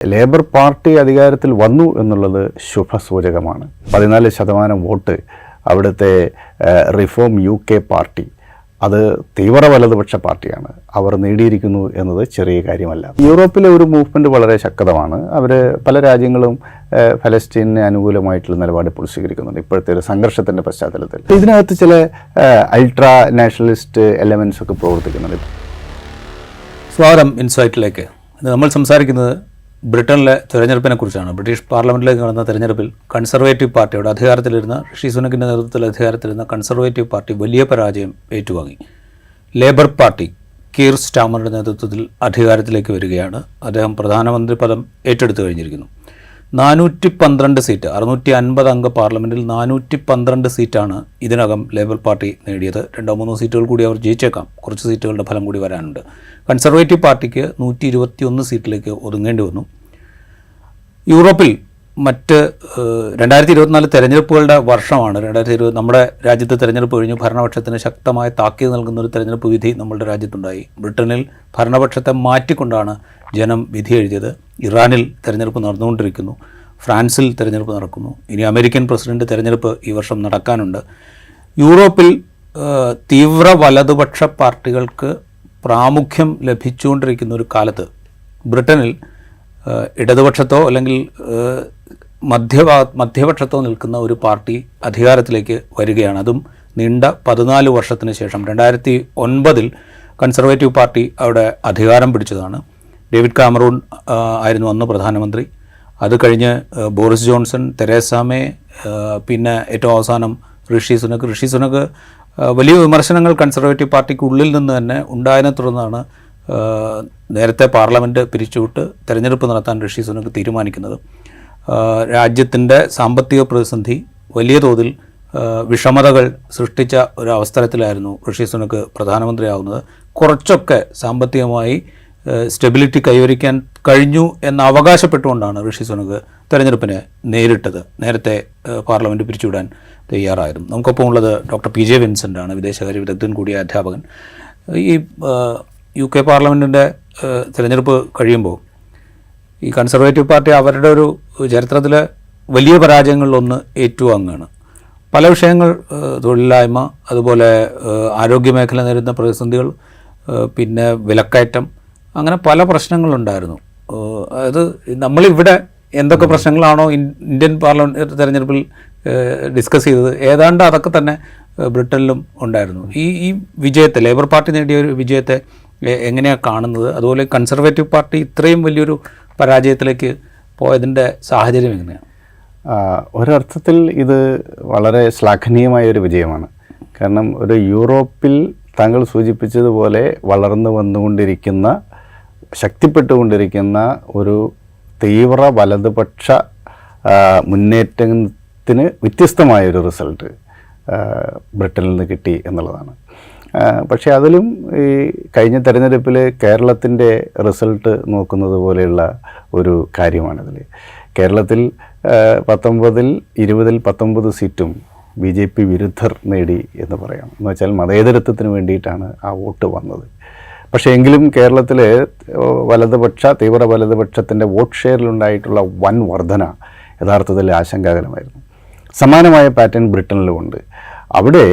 Labour party അധികാരത്തിൽ വന്നു എന്നുള്ളത് ശുഭസൂചകമാണ്. 14% വോട്ട് അവിടുത്തെ റിഫോം UK പാർട്ടി, അത് തീവ്ര വലതുപക്ഷ പാർട്ടിയാണ്, അവർ നേടിയിരിക്കുന്നു എന്നത് ചെറിയ കാര്യമല്ല. യൂറോപ്പിലെ ഒരു മൂവ്മെൻറ്റ് വളരെ ശക്തമാണ്. അവർ പല രാജ്യങ്ങളും ഫലസ്തീനിന് അനുകൂലമായിട്ടുള്ള നിലപാട് ഇപ്പോൾ സ്വീകരിക്കുന്നുണ്ട് ഇപ്പോഴത്തെ ഒരു സംഘർഷത്തിൻ്റെ പശ്ചാത്തലത്തിൽ. ഇതിനകത്ത് ചില അൾട്രാ നാഷണലിസ്റ്റ് എലമെൻറ്റ്സ് ഒക്കെ പ്രവർത്തിക്കുന്നുണ്ട്. സ്വാഗതം ഇൻസൈറ്റിലേക്ക്. നമ്മൾ സംസാരിക്കുന്നത് ബ്രിട്ടനിലെ തെരഞ്ഞെടുപ്പിനെ കുറിച്ചാണ്. ബ്രിട്ടീഷ് പാർലമെൻറ്റിലേക്ക് നടന്ന തെരഞ്ഞെടുപ്പിൽ കൺസർവേറ്റീവ് പാർട്ടിയുടെ അധികാരത്തിലിരുന്ന ഋഷി സുനക്കിൻ്റെ നേതൃത്വത്തിൽ അധികാരത്തിലിരുന്ന കൺസർവേറ്റീവ് പാർട്ടി വലിയ പരാജയം ഏറ്റുവാങ്ങി. ലേബർ പാർട്ടി കീർ സ്റ്റാമറുടെ നേതൃത്വത്തിൽ അധികാരത്തിലേക്ക് വരികയാണ്. അദ്ദേഹം പ്രധാനമന്ത്രി പദം ഏറ്റെടുത്തു കഴിഞ്ഞിരിക്കുന്നു. 412 സീറ്റ്, 650 അംഗ പാർലമെൻറ്റിൽ 412 സീറ്റാണ് ഇതിനകം ലേബർ പാർട്ടി നേടിയത്. 2-3 സീറ്റുകൾ കൂടി അവർ ജയിച്ചേക്കാം. കുറച്ച് സീറ്റുകളുടെ ഫലം കൂടി വരാനുണ്ട്. കൺസർവേറ്റീവ് പാർട്ടിക്ക് 121 സീറ്റിലേക്ക് ഒതുങ്ങേണ്ടി വന്നു. യൂറോപ്പിൽ മറ്റ് 2024 തെരഞ്ഞെടുപ്പുകളുടെ വർഷമാണ്. 2020 നമ്മുടെ രാജ്യത്ത് തെരഞ്ഞെടുപ്പ് കഴിഞ്ഞു. ഭരണപക്ഷത്തിന് ശക്തമായ താക്കീത് നൽകുന്ന ഒരു തെരഞ്ഞെടുപ്പ് വിധി നമ്മുടെ രാജ്യത്തുണ്ടായി. ബ്രിട്ടനിൽ ഭരണപക്ഷത്തെ മാറ്റിക്കൊണ്ടാണ് ജനം വിധി എഴുതിയത്. ഇറാനിൽ തെരഞ്ഞെടുപ്പ് നടന്നുകൊണ്ടിരിക്കുന്നു. ഫ്രാൻസിൽ തെരഞ്ഞെടുപ്പ് നടക്കുന്നു. ഇനി അമേരിക്കൻ പ്രസിഡന്റ് തെരഞ്ഞെടുപ്പ് ഈ വർഷം നടക്കാനുണ്ട്. യൂറോപ്പിൽ തീവ്ര വലതുപക്ഷ പാർട്ടികൾക്ക് പ്രാമുഖ്യം ലഭിച്ചുകൊണ്ടിരിക്കുന്ന ഒരു കാലത്ത് ബ്രിട്ടനിൽ ഇടതുപക്ഷത്തോ അല്ലെങ്കിൽ മധ്യപക്ഷത്തോ നിൽക്കുന്ന ഒരു പാർട്ടി അധികാരത്തിലേക്ക് വരികയാണ്. അതും നീണ്ട 14 വർഷത്തിന് ശേഷം. 2009 കൺസർവേറ്റീവ് പാർട്ടി അവിടെ അധികാരം പിടിച്ചതാണ്. ഡേവിഡ് കാമറൂൺ ആയിരുന്നു അന്ന് പ്രധാനമന്ത്രി. അത് കഴിഞ്ഞ് ബോറിസ് ജോൺസൺ, തെരേസ മേ, പിന്നെ ഏറ്റവും അവസാനം ഋഷി സുനക്. വലിയ വിമർശനങ്ങൾ കൺസർവേറ്റീവ് പാർട്ടിക്കുള്ളിൽ നിന്ന് തന്നെ ഉണ്ടായതിനെ തുടർന്നാണ് നേരത്തെ പാർലമെൻറ്റ് പിരിച്ചുവിട്ട് തെരഞ്ഞെടുപ്പ് നടത്താൻ ഋഷി സുനക് തീരുമാനിക്കുന്നത്. രാജ്യത്തിൻ്റെ സാമ്പത്തിക പ്രതിസന്ധി വലിയ തോതിൽ വിഷമതകൾ സൃഷ്ടിച്ച ഒരു അവസരത്തിലായിരുന്നു ഋഷി സുനക് പ്രധാനമന്ത്രിയാവുന്നത്. കുറച്ചൊക്കെ സാമ്പത്തികമായി സ്റ്റെബിലിറ്റി കൈവരിക്കാൻ കഴിഞ്ഞു എന്ന് അവകാശപ്പെട്ടുകൊണ്ടാണ് ഋഷി സുനക് തെരഞ്ഞെടുപ്പിനെ നേരിട്ടത്. നേരത്തെ പാർലമെൻറ്റ് പിരിച്ചുവിടാൻ തയ്യാറായിരുന്നു. നമുക്കൊപ്പം ഉള്ളത് ഡോക്ടർ PJ വിൻസെൻ്റാണ്, വിദേശകാര്യ വിദഗ്ധൻ കൂടിയ അധ്യാപകൻ. ഈ UK പാർലമെൻറ്റിൻ്റെ തിരഞ്ഞെടുപ്പ് കഴിയുമ്പോൾ ഈ കൺസർവേറ്റീവ് പാർട്ടി അവരുടെ ഒരു ചരിത്രത്തിലെ വലിയ പരാജയങ്ങളിലൊന്ന് ഏറ്റുവാങ്ങുകയാണ്. പല വിഷയങ്ങൾ, തൊഴിലില്ലായ്മ, അതുപോലെ ആരോഗ്യമേഖല നേരിടുന്ന പ്രതിസന്ധികൾ, പിന്നെ വിലക്കയറ്റം, അങ്ങനെ പല പ്രശ്നങ്ങളുണ്ടായിരുന്നു. അതായത് നമ്മളിവിടെ എന്തൊക്കെ പ്രശ്നങ്ങളാണോ ഇന്ത്യൻ പാർലമെൻറ്റ് തെരഞ്ഞെടുപ്പിൽ ഡിസ്കസ് ചെയ്തത്, ഏതാണ്ട് അതൊക്കെ തന്നെ ബ്രിട്ടനിലും ഉണ്ടായിരുന്നു. ഈ വിജയത്തെ, ലേബർ പാർട്ടി നേടിയ ഒരു വിജയത്തെ എങ്ങനെയാണ് കാണുന്നത്? അതുപോലെ കൺസർവേറ്റീവ് പാർട്ടി ഇത്രയും വലിയൊരു പരാജയത്തിലേക്ക് പോയതിൻ്റെ സാഹചര്യം എങ്ങനെയാണ്? ഒരർത്ഥത്തിൽ ഇത് വളരെ ശ്ലാഘനീയമായൊരു വിജയമാണ്. കാരണം ഒരു യൂറോപ്പിൽ താങ്കൾ സൂചിപ്പിച്ചതുപോലെ വളർന്നു വന്നുകൊണ്ടിരിക്കുന്ന, ശക്തിപ്പെട്ടുകൊണ്ടിരിക്കുന്ന ഒരു തീവ്ര വലതുപക്ഷ മുന്നേറ്റത്തിന് വ്യത്യസ്തമായൊരു റിസൾട്ട് ബ്രിട്ടനിൽ നിന്ന് കിട്ടി എന്നുള്ളതാണ്. പക്ഷേ അതിലും ഈ കഴിഞ്ഞ തെരഞ്ഞെടുപ്പിൽ കേരളത്തിൻ്റെ റിസൾട്ട് നോക്കുന്നത് പോലെയുള്ള ഒരു കാര്യമാണിതിൽ. കേരളത്തിൽ 19 സീറ്റും BJP വിരുദ്ധർ നേടി എന്ന് പറയാം. എന്ന് വെച്ചാൽ മതേതരത്വത്തിന് വേണ്ടിയിട്ടാണ് ആ വോട്ട് വന്നത്. പക്ഷേ എങ്കിലും കേരളത്തിലെ തീവ്ര വലതുപക്ഷത്തിൻ്റെ വോട്ട് ഷെയറിലുണ്ടായിട്ടുള്ള വൻ വർധന യഥാർത്ഥത്തിൽ ആശങ്കാജനകമായിരുന്നു. സമാനമായ പാറ്റേൺ ബ്രിട്ടനിലുമുണ്ട്. അവിടെ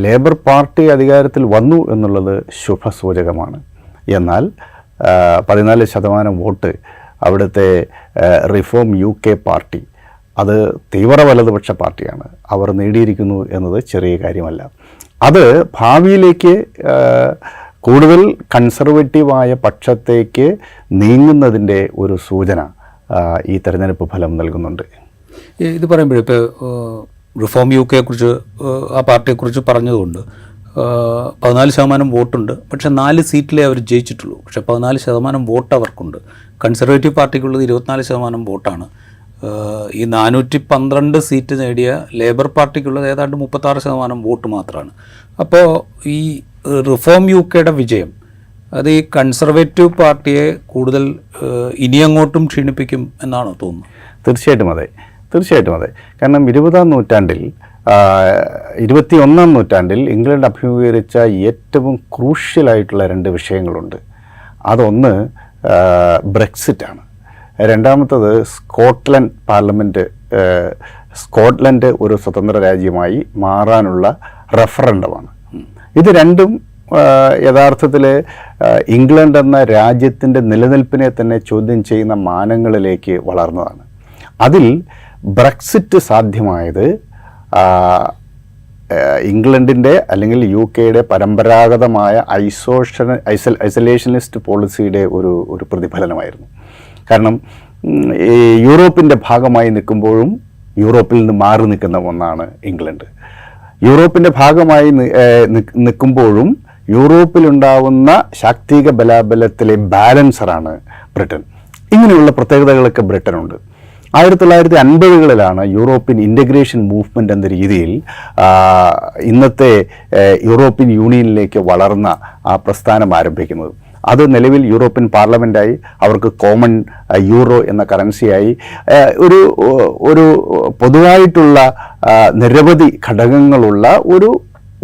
ലേബർ പാർട്ടി അധികാരത്തിൽ വന്നു എന്നുള്ളത് ശുഭസൂചകമാണ്. എന്നാൽ 14% വോട്ട് അവിടുത്തെ റിഫോം UK പാർട്ടി, അത് തീവ്ര വലതുപക്ഷ പാർട്ടിയാണ്, അവർ നേടിയിരിക്കുന്നു എന്നത് ചെറിയ കാര്യമല്ല. അത് ഭാവിയിലേക്ക് കൂടുതൽ കൺസർവേറ്റീവായ പക്ഷത്തേക്ക് നീങ്ങുന്നതിൻ്റെ ഒരു സൂചന ഈ തെരഞ്ഞെടുപ്പ് ഫലം നൽകുന്നുണ്ട്. ഇത് പറയുമ്പോഴേ ഇപ്പോൾ റിഫോം UK കുറിച്ച്, ആ പാർട്ടിയെക്കുറിച്ച് പറഞ്ഞതുകൊണ്ട് 14% വോട്ടുണ്ട്. പക്ഷേ 4 സീറ്റിലേ അവർ ജയിച്ചിട്ടുള്ളൂ. പക്ഷേ 14% വോട്ട് അവർക്കുണ്ട്. കൺസർവേറ്റീവ് പാർട്ടിക്കുള്ളത് 24% വോട്ടാണ്. ഈ 412 സീറ്റ് നേടിയ ലേബർ പാർട്ടിക്കുള്ളത് ഏതാണ്ട് 36% വോട്ട് മാത്രമാണ്. അപ്പോൾ ഈ റിഫോം UKയുടെ വിജയം അത് ഈ കൺസർവേറ്റീവ് പാർട്ടിയെ കൂടുതൽ ഇനിയങ്ങോട്ടും ക്ഷീണിപ്പിക്കും എന്നാണോ തോന്നുന്നത്? തീർച്ചയായിട്ടും അതെ. കാരണം 20-ാം നൂറ്റാണ്ടിൽ 21-ാം നൂറ്റാണ്ടിൽ ഇംഗ്ലണ്ട് അഭിമുഖീകരിച്ച ഏറ്റവും ക്രൂഷ്യലായിട്ടുള്ള 2 വിഷയങ്ങളുണ്ട്. അതൊന്ന് ബ്രെക്സിറ്റാണ്. രണ്ടാമത്തത് സ്കോട്ട്ലൻഡ് ഒരു സ്വതന്ത്ര രാജ്യമായി മാറാനുള്ള റഫറൻഡമാണ്. ഇത് രണ്ടും യഥാർത്ഥത്തിൽ ഇംഗ്ലണ്ട് എന്ന രാജ്യത്തിൻ്റെ നിലനിൽപ്പിനെ തന്നെ ചോദ്യം ചെയ്യുന്ന മാനങ്ങളിലേക്ക് വളർന്നതാണ്. അതിൽ ബ്രെക്സിറ്റ് സാധ്യമായത് ഇംഗ്ലണ്ടിൻ്റെ അല്ലെങ്കിൽ UK പരമ്പരാഗതമായ ഐസൊലേഷനിസ്റ്റ് പോളിസിയുടെ ഒരു പ്രതിഫലനമായിരുന്നു. കാരണം ഈ യൂറോപ്പിൻ്റെ ഭാഗമായി നിൽക്കുമ്പോഴും യൂറോപ്പിൽ നിന്ന് മാറി നിൽക്കുന്ന ഒന്നാണ് ഇംഗ്ലണ്ട്. യൂറോപ്പിൻ്റെ ഭാഗമായി നിൽക്കുമ്പോഴും യൂറോപ്പിലുണ്ടാവുന്ന ശാക്തിക ബലാബലത്തിലെ ബാലൻസറാണ് ബ്രിട്ടൻ. ഇങ്ങനെയുള്ള പ്രത്യേകതകളൊക്കെ ബ്രിട്ടനുണ്ട്. 1950-കളിലാണ് യൂറോപ്യൻ ഇൻ്റഗ്രേഷൻ മൂവ്മെൻ്റ് എന്ന രീതിയിൽ ഇന്നത്തെ യൂറോപ്യൻ യൂണിയനിലേക്ക് വളർന്ന ആ പ്രസ്ഥാനം ആരംഭിക്കുന്നത്. അത് നിലവിൽ യൂറോപ്യൻ പാർലമെൻറ്റായി, അവർക്ക് കോമൺ യൂറോ എന്ന കറൻസിയായി, ഒരു പൊതുവായിട്ടുള്ള നിരവധി ഘടകങ്ങളുള്ള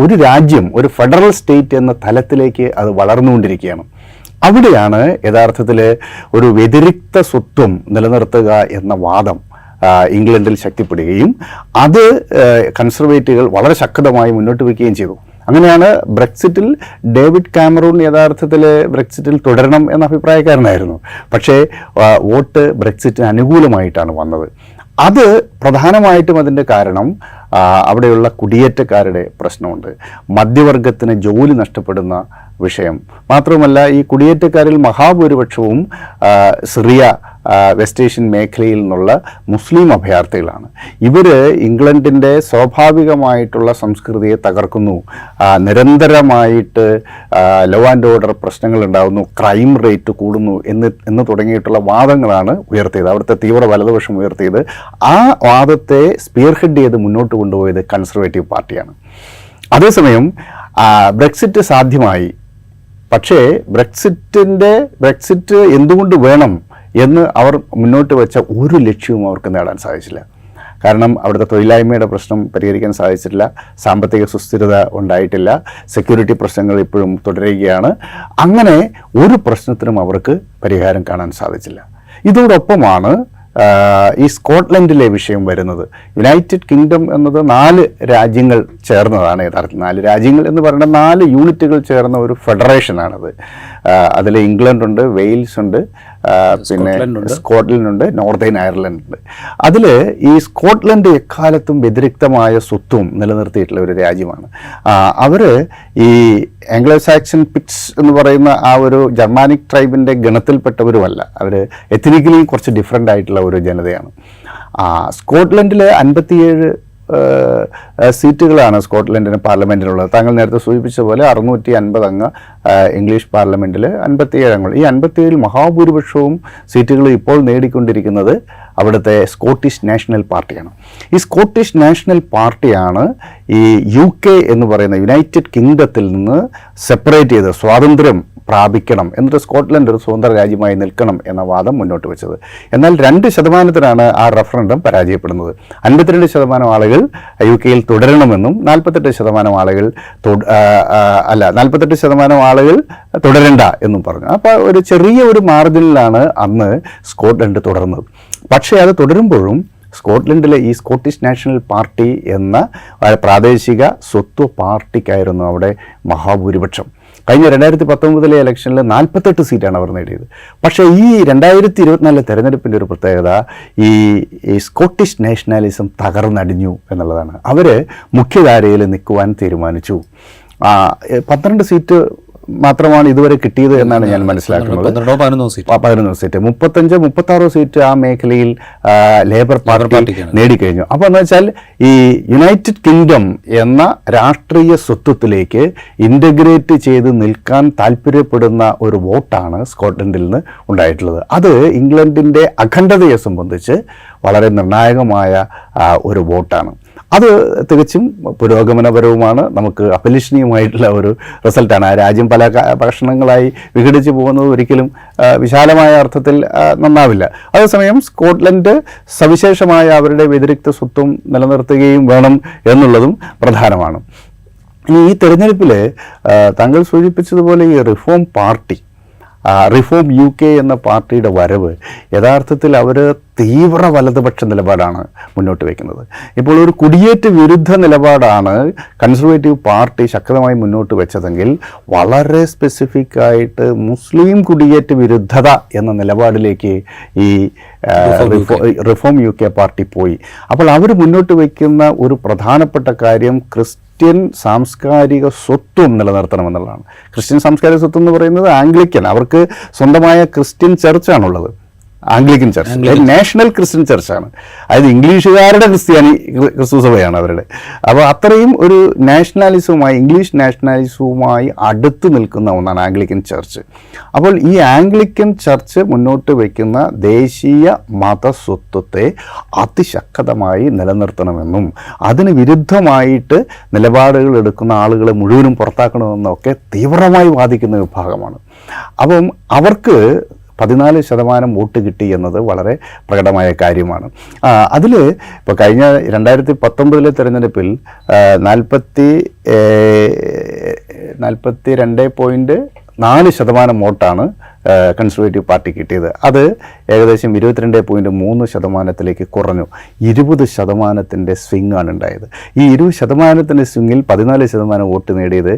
ഒരു രാജ്യം, ഒരു ഫെഡറൽ സ്റ്റേറ്റ് എന്ന തലത്തിലേക്ക് അത് വളർന്നുകൊണ്ടിരിക്കുകയാണ്. അവിടെയാണ് യഥാർത്ഥത്തിൽ ഒരു വ്യതിരിക്ത സ്വത്വം നിലനിർത്തുക എന്ന വാദം ഇംഗ്ലണ്ടിൽ ശക്തിപ്പെടുകയും അത് കൺസർവേറ്റീവുകൾ വളരെ ശക്തമായി മുന്നോട്ട് വയ്ക്കുകയും ചെയ്തു. അങ്ങനെയാണ് ബ്രെക്സിറ്റിൽ ഡേവിഡ് കാമറൂൺ യഥാർത്ഥത്തിൽ ബ്രെക്സിറ്റിൽ തുടരണം എന്ന അഭിപ്രായക്കാരനായിരുന്നു. പക്ഷേ വോട്ട് ബ്രെക്സിറ്റിന് അനുകൂലമായിട്ടാണ് വന്നത്. അത് പ്രധാനമായിട്ടും അതിൻ്റെ കാരണം അവിടെയുള്ള കുടിയേറ്റക്കാരുടെ പ്രശ്നമുണ്ട്, മധ്യവർഗത്തിന് ജോലി നഷ്ടപ്പെടുന്ന വിഷയം. മാത്രമല്ല ഈ കുടിയേറ്റക്കാരിൽ മഹാഭൂരിപക്ഷവും സിറിയ, വെസ്റ്റ് ഏഷ്യൻ മേഖലയിൽ നിന്നുള്ള മുസ്ലിം അഭയാർത്ഥികളാണ്. ഇവർ ഇംഗ്ലണ്ടിൻ്റെ സ്വാഭാവികമായിട്ടുള്ള സംസ്കൃതിയെ തകർക്കുന്നു, നിരന്തരമായിട്ട് ലോ ആൻഡ് ഓർഡർ പ്രശ്നങ്ങൾ ഉണ്ടാകുന്നു, ക്രൈം റേറ്റ് കൂടുന്നു എന്ന് തുടങ്ങിയിട്ടുള്ള വാദങ്ങളാണ് ഉയർത്തിയത്, അവിടുത്തെ തീവ്ര വലതുപക്ഷം ഉയർത്തിയത്. ആ വാദത്തെ സ്പിയർഹെഡ് ചെയ്ത് മുന്നോട്ട് കൊണ്ടുപോയത് കൺസർവേറ്റീവ് പാർട്ടിയാണ്. അതേസമയം ബ്രെക്സിറ്റ് സാധ്യമായി. പക്ഷേ ബ്രെക്സിറ്റ് എന്തുകൊണ്ട് വേണം എന്ന് അവർ മുന്നോട്ട് വെച്ച ഒരു ലക്ഷ്യവും അവർക്ക് നേടാൻ സാധിച്ചില്ല. കാരണം അവിടുത്തെ തൊഴിലില്ലായ്മയുടെ പ്രശ്നം പരിഹരിക്കാൻ സാധിച്ചിട്ടില്ല, സാമ്പത്തിക സുസ്ഥിരത ഉണ്ടായിട്ടില്ല, സെക്യൂരിറ്റി പ്രശ്നങ്ങൾ ഇപ്പോഴും തുടരുകയാണ്. അങ്ങനെ ഒരു പ്രശ്നത്തിനും അവർക്ക് പരിഹാരം കാണാൻ സാധിച്ചില്ല. ഇതോടൊപ്പമാണ് ഈ സ്കോട്ട്ലൻഡിലെ വിഷയം വരുന്നത്. യുണൈറ്റഡ് കിങ്ഡം എന്നത് 4 രാജ്യങ്ങൾ ചേർന്നതാണ്. യഥാർത്ഥത്തിൽ 4 രാജ്യങ്ങൾ എന്ന് പറയുന്ന 4 യൂണിറ്റുകൾ ചേർന്ന ഒരു ഫെഡറേഷനാണത്. അതിൽ ഇംഗ്ലണ്ട് ഉണ്ട്, വെയിൽസ് ഉണ്ട്, പിന്നെ സ്കോട്ട്ലൻഡ് ഉണ്ട്, നോർത്തേൺ അയർലൻഡ് ഉണ്ട്. അതിൽ ഈ സ്കോട്ട്ലൻഡ് എക്കാലത്തും വ്യതിരിക്തമായ സ്വത്വം നിലനിർത്തിയിട്ടുള്ള ഒരു രാജ്യമാണ്. അവർ ഈ ആംഗ്ലോ സാക്സൺ പിറ്റ്സ് എന്ന് പറയുന്ന ആ ഒരു ജർമാനിക് ട്രൈബിൻ്റെ ഗണത്തിൽപ്പെട്ടവരുമല്ല. അവർ എത്നിക്കലി കുറച്ച് ഡിഫറെൻ്റ് ആയിട്ടുള്ള ഒരു ജനതയാണ്. സ്കോട്ട്ലൻഡിൽ 57 സീറ്റുകളാണ് സ്കോട്ട്ലൻഡിന് പാർലമെൻറ്റിനുള്ളത്. താങ്കൾ നേരത്തെ സൂചിപ്പിച്ച പോലെ 650 അംഗ ഇംഗ്ലീഷ് പാർലമെൻറ്റിൽ 57 അംഗങ്ങൾ. ഈ 57 മഹാഭൂരിപക്ഷവും സീറ്റുകൾ ഇപ്പോൾ നേടിക്കൊണ്ടിരിക്കുന്നത് അവിടുത്തെ സ്കോട്ടിഷ് നാഷണൽ പാർട്ടിയാണ്. ഈ സ്കോട്ടിഷ് നാഷണൽ പാർട്ടിയാണ് ഈ UK എന്ന് പറയുന്ന യുണൈറ്റഡ് കിങ്ഡത്തിൽ നിന്ന് സെപ്പറേറ്റ് ചെയ്ത് സ്വാതന്ത്ര്യം പ്രാപിക്കണം, എന്നിട്ട് സ്കോട്ട്ലൻഡ് ഒരു സ്വതന്ത്ര രാജ്യമായി നിൽക്കണം എന്ന വാദം മുന്നോട്ട് വെച്ചത്. എന്നാൽ 2% ആ റഫറൻഡം പരാജയപ്പെടുന്നത്. 52% ആളുകൾ UK തുടരണമെന്നും 48% ആളുകൾ 48% ആളുകൾ തുടരണ്ട എന്നും പറഞ്ഞു. അപ്പോൾ ഒരു ചെറിയ ഒരു മാർജിനിലാണ് അന്ന് സ്കോട്ട്ലൻഡ് തുടർന്നത്. പക്ഷേ അത് തുടരുമ്പോഴും സ്കോട്ട്ലൻഡിലെ ഈ സ്കോട്ടിഷ് നാഷണൽ പാർട്ടി എന്ന പ്രാദേശിക സ്വത്വ പാർട്ടിക്കായിരുന്നു അവിടെ മഹാഭൂരിപക്ഷം. കഴിഞ്ഞ 2019 ഇലക്ഷനിൽ 48 സീറ്റാണ് അവർ നേടിയത്. പക്ഷേ ഈ 2024 തെരഞ്ഞെടുപ്പിൻ്റെ ഒരു പ്രത്യേകത ഈ സ്കോട്ടിഷ് നാഷണലിസം തകർന്നടിഞ്ഞു എന്നുള്ളതാണ്. അവർ മുഖ്യധാരയിൽ നിൽക്കുവാൻ തീരുമാനിച്ചു. 12 സീറ്റ് മാത്രമാണ് ഇതുവരെ കിട്ടിയത് എന്നാണ് ഞാൻ മനസ്സിലാക്കുന്നത്. 11 സീറ്റ്, 35-36 സീറ്റ് ആ മേഖലയിൽ ലേബർ പാർട്ടി നേടിക്കഴിഞ്ഞു. അപ്പോൾ എന്ന് വെച്ചാൽ ഈ യുണൈറ്റഡ് കിങ്ഡം എന്ന രാഷ്ട്രീയ സ്വത്വത്തിലേക്ക് ഇൻ്റഗ്രേറ്റ് ചെയ്ത് നിൽക്കാൻ താല്പര്യപ്പെടുന്ന ഒരു വോട്ടാണ് സ്കോട്ട്ലൻഡിൽ നിന്ന് ഉണ്ടായിട്ടുള്ളത്. അത് ഇംഗ്ലണ്ടിൻ്റെ അഖണ്ഡതയെ സംബന്ധിച്ച് വളരെ നിർണായകമായ ഒരു വോട്ടാണ്. അത് തികച്ചും പുരോഗമനപരവുമാണ്, നമുക്ക് അഭിലഷണീയമായിട്ടുള്ള ഒരു റിസൾട്ടാണ്. ആ രാജ്യം പല കഷണങ്ങളായി വിഘടിച്ച് പോകുന്നത് ഒരിക്കലും വിശാലമായ അർത്ഥത്തിൽ നന്നാവില്ല. അതേസമയം സ്കോട്ട്ലൻഡ് സവിശേഷമായ അവരുടെ വ്യതിരിക്ത സ്വത്വം നിലനിർത്തുകയും വേണം എന്നുള്ളതും പ്രധാനമാണ്. ഇനി ഈ തെരഞ്ഞെടുപ്പിൽ താങ്കൾ സൂചിപ്പിച്ചതുപോലെ ഈ റിഫോം പാർട്ടി റിഫോം UK എന്ന പാർട്ടിയുടെ വരവ് യഥാർത്ഥത്തിൽ അവർ തീവ്ര വലതുപക്ഷ നിലപാടാണ് മുന്നോട്ട് വയ്ക്കുന്നത്. ഇപ്പോൾ ഒരു കുടിയേറ്റ വിരുദ്ധ നിലപാടാണ് കൺസർവേറ്റീവ് പാർട്ടി ശക്തമായി മുന്നോട്ട് വെച്ചതെങ്കിൽ വളരെ സ്പെസിഫിക് ആയിട്ട് മുസ്ലിം കുടിയേറ്റ വിരുദ്ധത എന്ന നിലപാടിലേക്ക് ഈ റിഫോം UK പാർട്ടി പോയി. അപ്പോൾ അവർ മുന്നോട്ട് വയ്ക്കുന്ന ഒരു പ്രധാനപ്പെട്ട കാര്യം ക്രിസ്ത്യൻ സാംസ്കാരിക സ്വത്വം നിലനിർത്തണമെന്നുള്ളതാണ്. ക്രിസ്ത്യൻ സാംസ്കാരിക സ്വത്വം എന്ന് പറയുന്നത് ആംഗ്ലിക്കൻ, അവർക്ക് സ്വന്തമായ ക്രിസ്ത്യൻ ചർച്ചാണുള്ളത്. ആംഗ്ലിക്കൻ ചർച്ച് നാഷണൽ ക്രിസ്ത്യൻ ചർച്ചാണ്, അതായത് ഇംഗ്ലീഷുകാരുടെ ക്രിസ്തു സഭയാണ് അവരുടെ. അപ്പോൾ അത്രയും ഒരു നാഷണാലിസവുമായി, ഇംഗ്ലീഷ് നാഷണാലിസവുമായി അടുത്ത് നിൽക്കുന്ന ഒന്നാണ് ആംഗ്ലിക്കൻ ചർച്ച്. അപ്പോൾ ഈ ആംഗ്ലിക്കൻ ചർച്ച് മുന്നോട്ട് വയ്ക്കുന്ന ദേശീയ മതസ്വത്വത്തെ അതിശക്തമായി നിലനിർത്തണമെന്നും അതിന് വിരുദ്ധമായിട്ട് നിലപാടുകൾ എടുക്കുന്ന ആളുകളെ മുഴുവനും പുറത്താക്കണമെന്നൊക്കെ തീവ്രമായി വാദിക്കുന്ന വിഭാഗമാണ്. അപ്പം അവർക്ക് 14% വോട്ട് കിട്ടി എന്നത് വളരെ പ്രകടമായ കാര്യമാണ്. അതിൽ ഇപ്പോൾ കഴിഞ്ഞ 2019 തെരഞ്ഞെടുപ്പിൽ 42.4% വോട്ടാണ് കൺസർവേറ്റീവ് പാർട്ടി കിട്ടിയത്. അത് ഏകദേശം 22.3% കുറഞ്ഞു. 20% സ്വിംഗ് ആണ് ഉണ്ടായത്. ഈ 20% സ്വിങ്ങിൽ 14% വോട്ട് നേടിയത്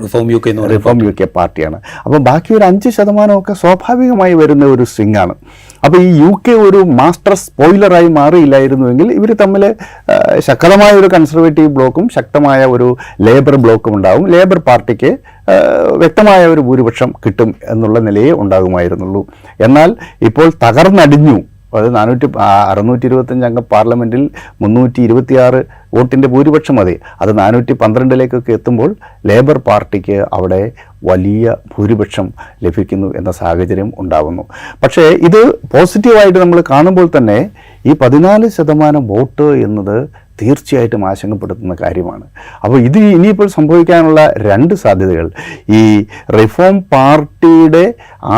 റിഫോം UK പാർട്ടിയാണ്. അപ്പോൾ ബാക്കി ഒരു 5% ഒക്കെ സ്വാഭാവികമായി വരുന്ന ഒരു സ്വിംഗ് ആണ്. അപ്പോൾ ഈ UK ഒരു മാസ്റ്റർ സ്പോയിലറായി മാറിയില്ലായിരുന്നുവെങ്കിൽ ഇവർ തമ്മിൽ ശക്തമായ ഒരു കൺസർവേറ്റീവ് ബ്ലോക്കും ശക്തമായ ഒരു ലേബർ ബ്ലോക്കും ഉണ്ടാവും. ലേബർ പാർട്ടിക്ക് വ്യക്തമായ ഒരു ഭൂരിപക്ഷം കിട്ടും എന്നുള്ള നിലയേ ഉണ്ടാകുമായിരുന്നുള്ളൂ. എന്നാൽ ഇപ്പോൾ തകർന്നടിഞ്ഞു. അത് 625 അംഗ പാർലമെൻറ്റിൽ 326 വോട്ടിൻ്റെ ഭൂരിപക്ഷം മതി. അത് 412 എത്തുമ്പോൾ ലേബർ പാർട്ടിക്ക് അവിടെ വലിയ ഭൂരിപക്ഷം ലഭിക്കുന്നു എന്ന സാഹചര്യം ഉണ്ടാകുന്നു. പക്ഷേ ഇത് പോസിറ്റീവായിട്ട് നമ്മൾ കാണുമ്പോൾ തന്നെ ഈ 14% വോട്ട് എന്നത് തീർച്ചയായിട്ടും ആശങ്കപ്പെടുത്തുന്ന കാര്യമാണ്. അപ്പോൾ ഇത് ഇനിയിപ്പോൾ സംഭവിക്കാനുള്ള 2 സാധ്യതകൾ, ഈ റിഫോം പാർട്ടിയുടെ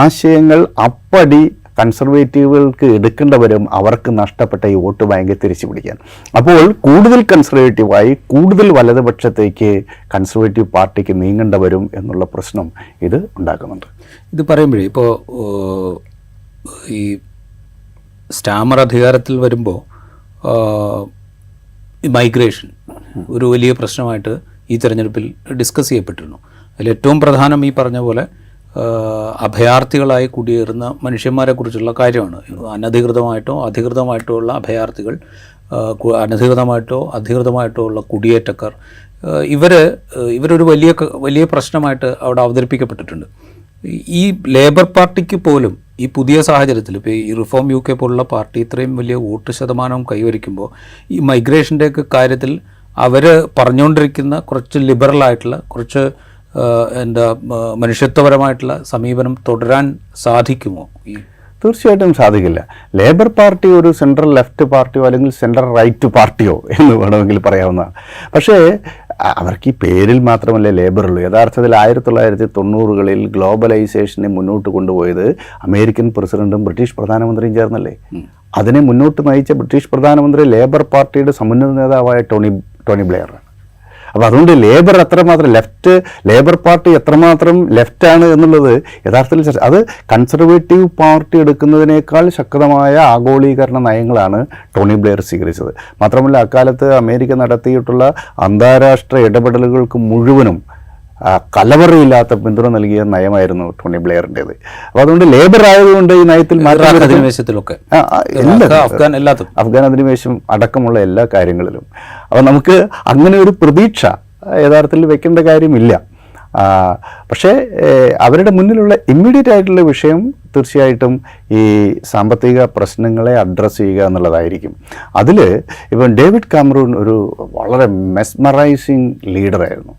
ആശയങ്ങൾ അപ്പടി കൺസർവേറ്റീവുകൾക്ക് എടുക്കേണ്ടവരും അവർക്ക് നഷ്ടപ്പെട്ട ഈ വോട്ട് ബാങ്ക് തിരിച്ചു പിടിക്കാൻ. അപ്പോൾ കൂടുതൽ കൺസർവേറ്റീവായി കൂടുതൽ വലതുപക്ഷത്തേക്ക് കൺസർവേറ്റീവ് പാർട്ടിക്ക് നീങ്ങേണ്ട വരും എന്നുള്ള പ്രശ്നം ഇത് ഉണ്ടാക്കുന്നുണ്ട്. ഇത് പറയുമ്പോഴേ ഇപ്പോൾ ഈ സ്റ്റാമർ അധികാരത്തിൽ വരുമ്പോൾ മൈഗ്രേഷൻ ഒരു വലിയ പ്രശ്നമായിട്ട് ഈ തെരഞ്ഞെടുപ്പിൽ ഡിസ്കസ് ചെയ്യപ്പെട്ടിരുന്നു. അതിൽ ഏറ്റവും പ്രധാനം ഈ പറഞ്ഞ പോലെ അഭയാർത്ഥികളായി കുടിയേറുന്ന മനുഷ്യന്മാരെക്കുറിച്ചുള്ള കാര്യമാണ്. അനധികൃതമായിട്ടോ അധികൃതമായിട്ടോ ഉള്ള അഭയാർത്ഥികൾ, അനധികൃതമായിട്ടോ അധികൃതമായിട്ടോ ഉള്ള കുടിയേറ്റക്കാർ, ഇവരൊരു വലിയ പ്രശ്നമായിട്ട് അവിടെ അവതരിപ്പിക്കപ്പെട്ടിട്ടുണ്ട്. ഈ ലേബർ പാർട്ടിക്ക് പോലും ഈ പുതിയ സാഹചര്യത്തിൽ ഇപ്പോൾ ഈ റിഫോം UK പോലുള്ള പാർട്ടി ഇത്രയും വലിയ വോട്ട് ശതമാനം കൈവരിക്കുമ്പോൾ ഈ മൈഗ്രേഷൻ്റെയൊക്കെ കാര്യത്തിൽ അവർ പറഞ്ഞുകൊണ്ടിരിക്കുന്ന കുറച്ച് ലിബറലായിട്ടുള്ള, കുറച്ച് മനുഷ്യത്വപരമായിട്ടുള്ള സമീപനം തുടരാൻ സാധിക്കുമോ? തീർച്ചയായിട്ടും സാധിക്കില്ല. ലേബർ പാർട്ടി ഒരു സെൻട്രൽ ലെഫ്റ്റ് പാർട്ടിയോ അല്ലെങ്കിൽ സെൻട്രൽ റൈറ്റ് പാർട്ടിയോ എന്ന് വേണമെങ്കിൽ പറയാവുന്നതാണ്. പക്ഷേ അവർക്ക് ഈ പേരിൽ മാത്രമല്ല ലേബർ ഉള്ളൂ. യഥാർത്ഥത്തിൽ 1990കളിൽ ഗ്ലോബലൈസേഷനെ മുന്നോട്ട് കൊണ്ടുപോയത് അമേരിക്കൻ പ്രസിഡന്റും ബ്രിട്ടീഷ് പ്രധാനമന്ത്രിയും ചേർന്നല്ലേ. അതിനെ മുന്നോട്ട് നയിച്ച ബ്രിട്ടീഷ് പ്രധാനമന്ത്രി ലേബർ പാർട്ടിയുടെ സമുന്നത നേതാവായ ടോണി ബ്ലെയറാണ്. അപ്പോൾ അതുകൊണ്ട് ലേബർ പാർട്ടി എത്രമാത്രം ലെഫ്റ്റാണ് എന്നുള്ളത് യഥാർത്ഥത്തിൽ അത് കൺസർവേറ്റീവ് പാർട്ടി എടുക്കുന്നതിനേക്കാൾ ശക്തമായ ആഗോളീകരണ നയങ്ങളാണ് ടോണി ബ്ലെയർ സ്വീകരിച്ചത്. മാത്രമല്ല അക്കാലത്ത് അമേരിക്ക നടത്തിയിട്ടുള്ള അന്താരാഷ്ട്ര ഇടപെടലുകൾക്ക് മുഴുവനും കലവറയില്ലാത്ത പിന്തുണ നൽകിയ നയമായിരുന്നു ടോണി ബ്ലെയറിൻ്റേത്. അപ്പോൾ അതുകൊണ്ട് ലേബർ ആയതുകൊണ്ട് ഈ നയത്തിൽ അഫ്ഗാൻ അധിനിവേശം അടക്കമുള്ള എല്ലാ കാര്യങ്ങളിലും അപ്പോൾ നമുക്ക് അങ്ങനെ ഒരു പ്രതീക്ഷ യഥാർത്ഥത്തിൽ വെക്കേണ്ട കാര്യമില്ല. പക്ഷേ അവരുടെ മുന്നിലുള്ള ഇമ്മീഡിയറ്റ് ആയിട്ടുള്ള വിഷയം തീർച്ചയായിട്ടും ഈ സാമ്പത്തിക പ്രശ്നങ്ങളെ അഡ്രസ്സ് ചെയ്യുക എന്നുള്ളതായിരിക്കും. അതിൽ ഇപ്പം ഡേവിഡ് കാമറൂൺ ഒരു വളരെ മെസ്മറൈസിങ് ലീഡറായിരുന്നു.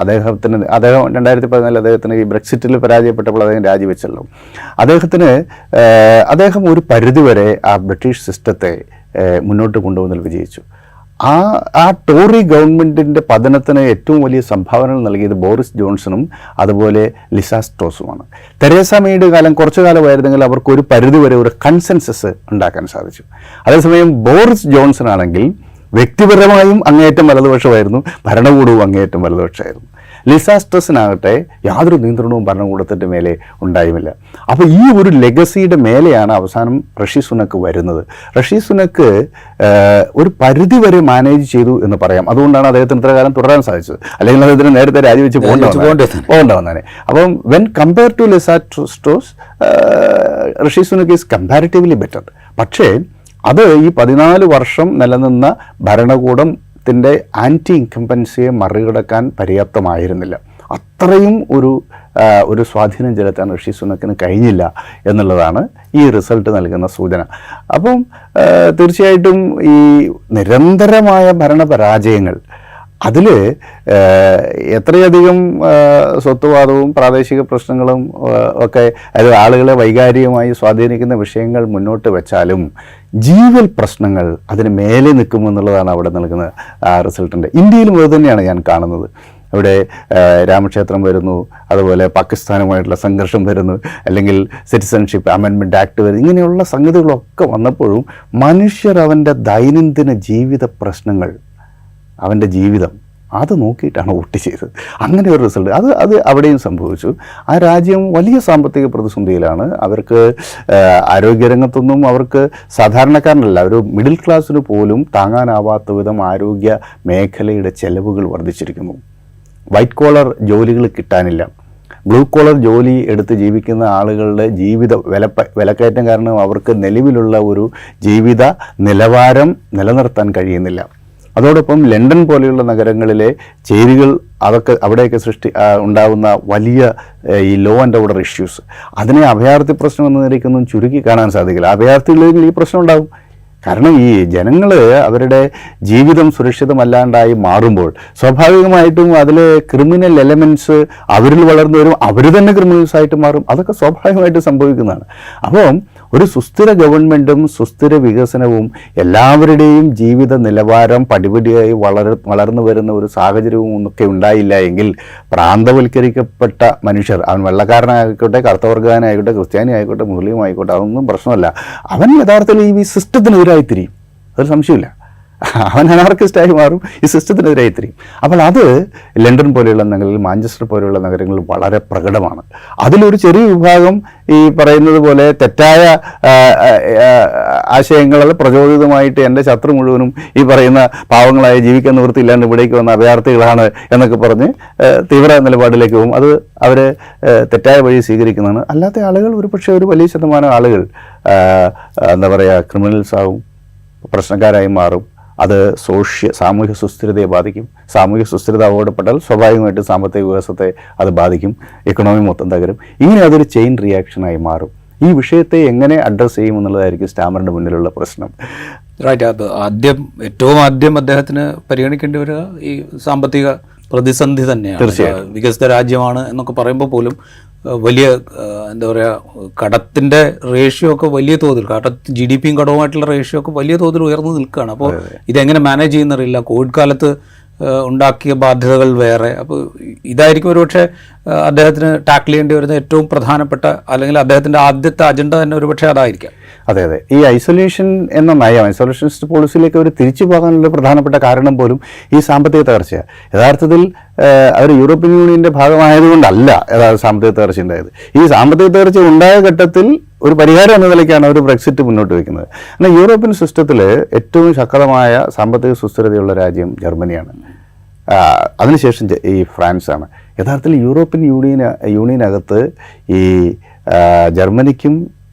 അദ്ദേഹം 2014 അദ്ദേഹത്തിന് ഈ ബ്രെക്സിറ്റിൽ പരാജയപ്പെട്ടപ്പോൾ അദ്ദേഹം രാജിവെച്ചല്ലോ. അദ്ദേഹം ഒരു പരിധിവരെ ആ ബ്രിട്ടീഷ് സിസ്റ്റത്തെ മുന്നോട്ട് കൊണ്ടുപോകുന്നതിൽ വിജയിച്ചു. ആ ടോറി ഗവൺമെൻറ്റിൻ്റെ പതനത്തിന് ഏറ്റവും വലിയ സംഭാവനകൾ നൽകിയത് ബോറിസ് ജോൺസണും അതുപോലെ ലിസാ ട്രസുമാണ്. തെരേസ മേയുടെ കാലം കുറച്ചു കാലമായിരുന്നെങ്കിൽ അവർക്ക് ഒരു പരിധിവരെ ഒരു കൺസെൻസസ് ഉണ്ടാക്കാൻ സാധിച്ചു. അതേസമയം ബോറിസ് ജോൺസൺ ആണെങ്കിൽ വ്യക്തിപരമായും അങ്ങേയറ്റം വലതുപക്ഷമായിരുന്നു, ഭരണകൂടവും അങ്ങേയറ്റം വലതുപക്ഷമായിരുന്നു. ലിസാസ്ട്രസിനാകട്ടെ യാതൊരു നിയന്ത്രണവും ഭരണകൂടത്തിൻ്റെ മേലെ ഉണ്ടായുമില്ല. അപ്പോൾ ഈ ഒരു ലെഗസിയുടെ മേലെയാണ് അവസാനം ഋഷി സുനക്ക് വരുന്നത്. ഋഷി സുനക്ക് ഒരു പരിധി വരെ മാനേജ് ചെയ്തു എന്ന് പറയാം. അതുകൊണ്ടാണ് അദ്ദേഹത്തിന് ഇത്ര കാലം തുടരാൻ സാധിച്ചത്. അല്ലെങ്കിൽ അദ്ദേഹത്തിന് നേരത്തെ രാജിവെച്ച് പോകേണ്ടവന്നാണ്. അപ്പം when compare to Liz Truss Rishi Sunak is comparatively better. പക്ഷേ അത് ഈ 14 വർഷം നിലനിന്ന ഭരണകൂടത്തിൻ്റെ ആൻറ്റി ഇൻകംബൻസിയെ മറികടക്കാൻ പര്യാപ്തമായിരുന്നില്ല. അത്രയും ഒരു സ്വാധീനം ചെലുത്താൻ ഋഷി സുനക്കിന് കഴിഞ്ഞില്ല എന്നുള്ളതാണ് ഈ റിസൾട്ട് നൽകുന്ന സൂചന. അപ്പം തീർച്ചയായിട്ടും ഈ നിരന്തരമായ ഭരണപരാജയങ്ങൾ അതിൽ എത്രയധികം സ്വത്വവാദവും പ്രാദേശിക പ്രശ്നങ്ങളും ഒക്കെ അത് ആളുകളെ വൈകാരികമായി സ്വാധീനിക്കുന്ന വിഷയങ്ങൾ മുന്നോട്ട് വെച്ചാലും ജീവൽ പ്രശ്നങ്ങൾ അതിന് മേലെ നിൽക്കുമെന്നുള്ളതാണ് അവിടെ നൽകുന്ന റിസൾട്ടിൻ്റെ. ഇന്ത്യയിലും അത് തന്നെയാണ് ഞാൻ കാണുന്നത്. ഇവിടെ രാമക്ഷേത്രം വരുന്നു, അതുപോലെ പാകിസ്ഥാനുമായിട്ടുള്ള സംഘർഷം വരുന്നു, അല്ലെങ്കിൽ സിറ്റിസൺഷിപ്പ് അമെൻമെൻറ്റ് ആക്ട് വരുന്നു. ഇങ്ങനെയുള്ള സംഗതികളൊക്കെ വന്നപ്പോഴും മനുഷ്യർ അവൻ്റെ ദൈനംദിന ജീവിത പ്രശ്നങ്ങൾ, അവൻ്റെ ജീവിതം അത് നോക്കിയിട്ടാണ് വോട്ട് ചെയ്തത്. അങ്ങനെ ഒരു റിസൾട്ട് അത് അവിടെയും സംഭവിച്ചു. ആ രാജ്യം വലിയ സാമ്പത്തിക പ്രതിസന്ധിയിലാണ്. അവർക്ക് ആരോഗ്യരംഗത്തൊന്നും അവർക്ക് സാധാരണക്കാരനല്ല, ഒരു മിഡിൽ ക്ലാസ്സിന് പോലും താങ്ങാനാവാത്ത വിധം ആരോഗ്യ മേഖലയുടെ ചെലവുകൾ വർദ്ധിച്ചിരിക്കുന്നു. വൈറ്റ് കോളർ ജോലികൾ കിട്ടാനില്ല. ബ്ലൂ കോളർ ജോലി എടുത്ത് ജീവിക്കുന്ന ആളുകളുടെ ജീവിത വിലക്കയറ്റം കാരണം അവർക്ക് നിലവിലുള്ള ഒരു ജീവിത നിലവാരം നിലനിർത്താൻ കഴിയുന്നില്ല. അതോടൊപ്പം ലണ്ടൻ പോലെയുള്ള നഗരങ്ങളിലെ ചേരികൾ അതൊക്കെ അവിടെയൊക്കെ ഉണ്ടാകുന്ന വലിയ ഈ ലോ ആൻഡ് ഓർഡർ ഇഷ്യൂസ്, അതിനെ അഭയാർത്ഥി പ്രശ്നം എന്ന നിലയ്ക്കൊന്നും ചുരുക്കി കാണാൻ സാധിക്കില്ല. അഭയാർത്ഥികളിൽ ഈ പ്രശ്നം ഉണ്ടാകും. കാരണം ഈ ജനങ്ങൾ അവരുടെ ജീവിതം സുരക്ഷിതമല്ലാണ്ടായി മാറുമ്പോൾ സ്വാഭാവികമായിട്ടും അതിൽ ക്രിമിനൽ എലമെൻറ്റ്സ് അവരിൽ വളർന്നു വരും, അവർ തന്നെ ക്രിമിനൽസായിട്ട് മാറും. അതൊക്കെ സ്വാഭാവികമായിട്ട് സംഭവിക്കുന്നതാണ്. അപ്പം ഒരു സുസ്ഥിര ഗവൺമെൻറ്റും സുസ്ഥിര വികസനവും എല്ലാവരുടെയും ജീവിത നിലവാരം പടിപടിയായി വളർന്നു വരുന്ന ഒരു സാഹചര്യവും ഒക്കെ ഉണ്ടായില്ല എങ്കിൽ പ്രാന്തവൽക്കരിക്കപ്പെട്ട മനുഷ്യർ, അവൻ വെള്ളക്കാരനായിക്കോട്ടെ, കറുത്തവർഗാനായിക്കോട്ടെ, ക്രിസ്ത്യാനി ആയിക്കോട്ടെ, മുസ്ലിം ആയിക്കോട്ടെ, അതൊന്നും പ്രശ്നമല്ല. അവൻ യഥാർത്ഥത്തിൽ ഈ സിസ്റ്റത്തിനെതിരായി തിരിയും, അതൊരു സംശയമില്ല. അവൻ അനാർക്കിസ്റ്റായി മാറും, ഈ സിസ്റ്റത്തിനെതിരായി തിരിയും. അപ്പോൾ അത് ലണ്ടൻ പോലെയുള്ള നഗരങ്ങളിൽ, മാഞ്ചസ്റ്റർ പോലെയുള്ള നഗരങ്ങളിൽ വളരെ പ്രകടമാണ്. അതിലൊരു ചെറിയ വിഭാഗം ഈ പറയുന്നത് പോലെ തെറ്റായ ആശയങ്ങളിൽ പ്രചോദിതമായിട്ട് എൻ്റെ ശത്രു മുഴുവനും ഈ പറയുന്ന പാവങ്ങളായി ജീവിക്കാൻ നിവൃത്തിയില്ലാണ്ട് ഇവിടേക്ക് വന്ന അഭയാർത്ഥികളാണ് എന്നൊക്കെ പറഞ്ഞ് തീവ്ര നിലപാടിലേക്ക് പോകും. അത് അവർ തെറ്റായ വഴി സ്വീകരിക്കുന്നതാണ്. അല്ലാത്ത ആളുകൾ ഒരുപക്ഷെ ഒരു വലിയ ശതമാനം ആളുകൾ എന്താ പറയുക, ക്രിമിനൽസ് ആവും, പ്രശ്നക്കാരായി മാറും. അത് സാമൂഹ്യ സുസ്ഥിരതയെ ബാധിക്കും. സാമൂഹ്യ സുസ്ഥിരത അപകടപ്പെട്ടാൽ സ്വാഭാവികമായിട്ട് സാമ്പത്തിക വികാസത്തെ അത് ബാധിക്കും, എക്കണോമി മൊത്തം തകരും. ഇങ്ങനെ അതൊരു ചെയിൻ റിയാക്ഷനായി മാറും. ഈ വിഷയത്തെ എങ്ങനെ അഡ്രസ്സ് ചെയ്യുമെന്നുള്ളതായിരിക്കും സ്റ്റാമറിൻ്റെ മുന്നിലുള്ള പ്രശ്നം. റൈറ്റ്. അത് ഏറ്റവും ആദ്യം അദ്ദേഹത്തിന് പരിഗണിക്കേണ്ടി വരിക ഈ സാമ്പത്തിക പ്രതിസന്ധി തന്നെയാണ്. തീർച്ചയായും വികസിത രാജ്യമാണ് എന്നൊക്കെ പറയുമ്പോൾ പോലും വലിയ എന്താ പറയുക, കടത്തിൻ്റെ റേഷ്യോ ഒക്കെ വലിയ തോതിൽ, GDP കടവുമായിട്ടുള്ള റേഷ്യോ ഒക്കെ വലിയ തോതിൽ ഉയർന്നു നിൽക്കുകയാണ്. അപ്പോൾ ഇതെങ്ങനെ മാനേജ് ചെയ്യുന്നറിയില്ല. കോവിഡ് കാലത്ത് ഉണ്ടാക്കിയ ബാധ്യതകൾ വേറെ. അപ്പോൾ ഇതായിരിക്കും ഒരുപക്ഷെ അദ്ദേഹത്തിന് ടാക്കിൾ ചെയ്യേണ്ടി വരുന്ന ഏറ്റവും പ്രധാനപ്പെട്ട, അല്ലെങ്കിൽ അദ്ദേഹത്തിൻ്റെ ആദ്യത്തെ അജണ്ട തന്നെ ഒരുപക്ഷെ അതായിരിക്കാം. അതെ. ഈ ഐസൊലേഷൻ എന്ന നയം, ഐസൊലേഷനിസ്റ്റ് പോളിസിയിലേക്ക് അവർ തിരിച്ചു പോകാനുള്ള പ്രധാനപ്പെട്ട കാരണം പോലും ഈ സാമ്പത്തിക തകർച്ചയാണ്. യഥാർത്ഥത്തിൽ അവർ യൂറോപ്യൻ യൂണിയൻ്റെ ഭാഗമായതുകൊണ്ടല്ല സാമ്പത്തിക തകർച്ച ഉണ്ടായത്. ഈ സാമ്പത്തിക തകർച്ച ഉണ്ടായ ഘട്ടത്തിൽ ഒരു പരിഹാരം എന്ന നിലയ്ക്കാണ് അവർ ബ്രെക്സിറ്റ് മുന്നോട്ട് വയ്ക്കുന്നത്. എന്നാൽ യൂറോപ്യൻ സിസ്റ്റത്തിൽ ഏറ്റവും ശക്തമായ സാമ്പത്തിക സുസ്ഥിരതയുള്ള രാജ്യം ജർമ്മനിയാണ്. അതിനുശേഷം ഈ ഫ്രാൻസാണ്. യഥാർത്ഥത്തിൽ യൂറോപ്യൻ യൂണിയനകത്ത് ഈ ജർമ്മനിക്കും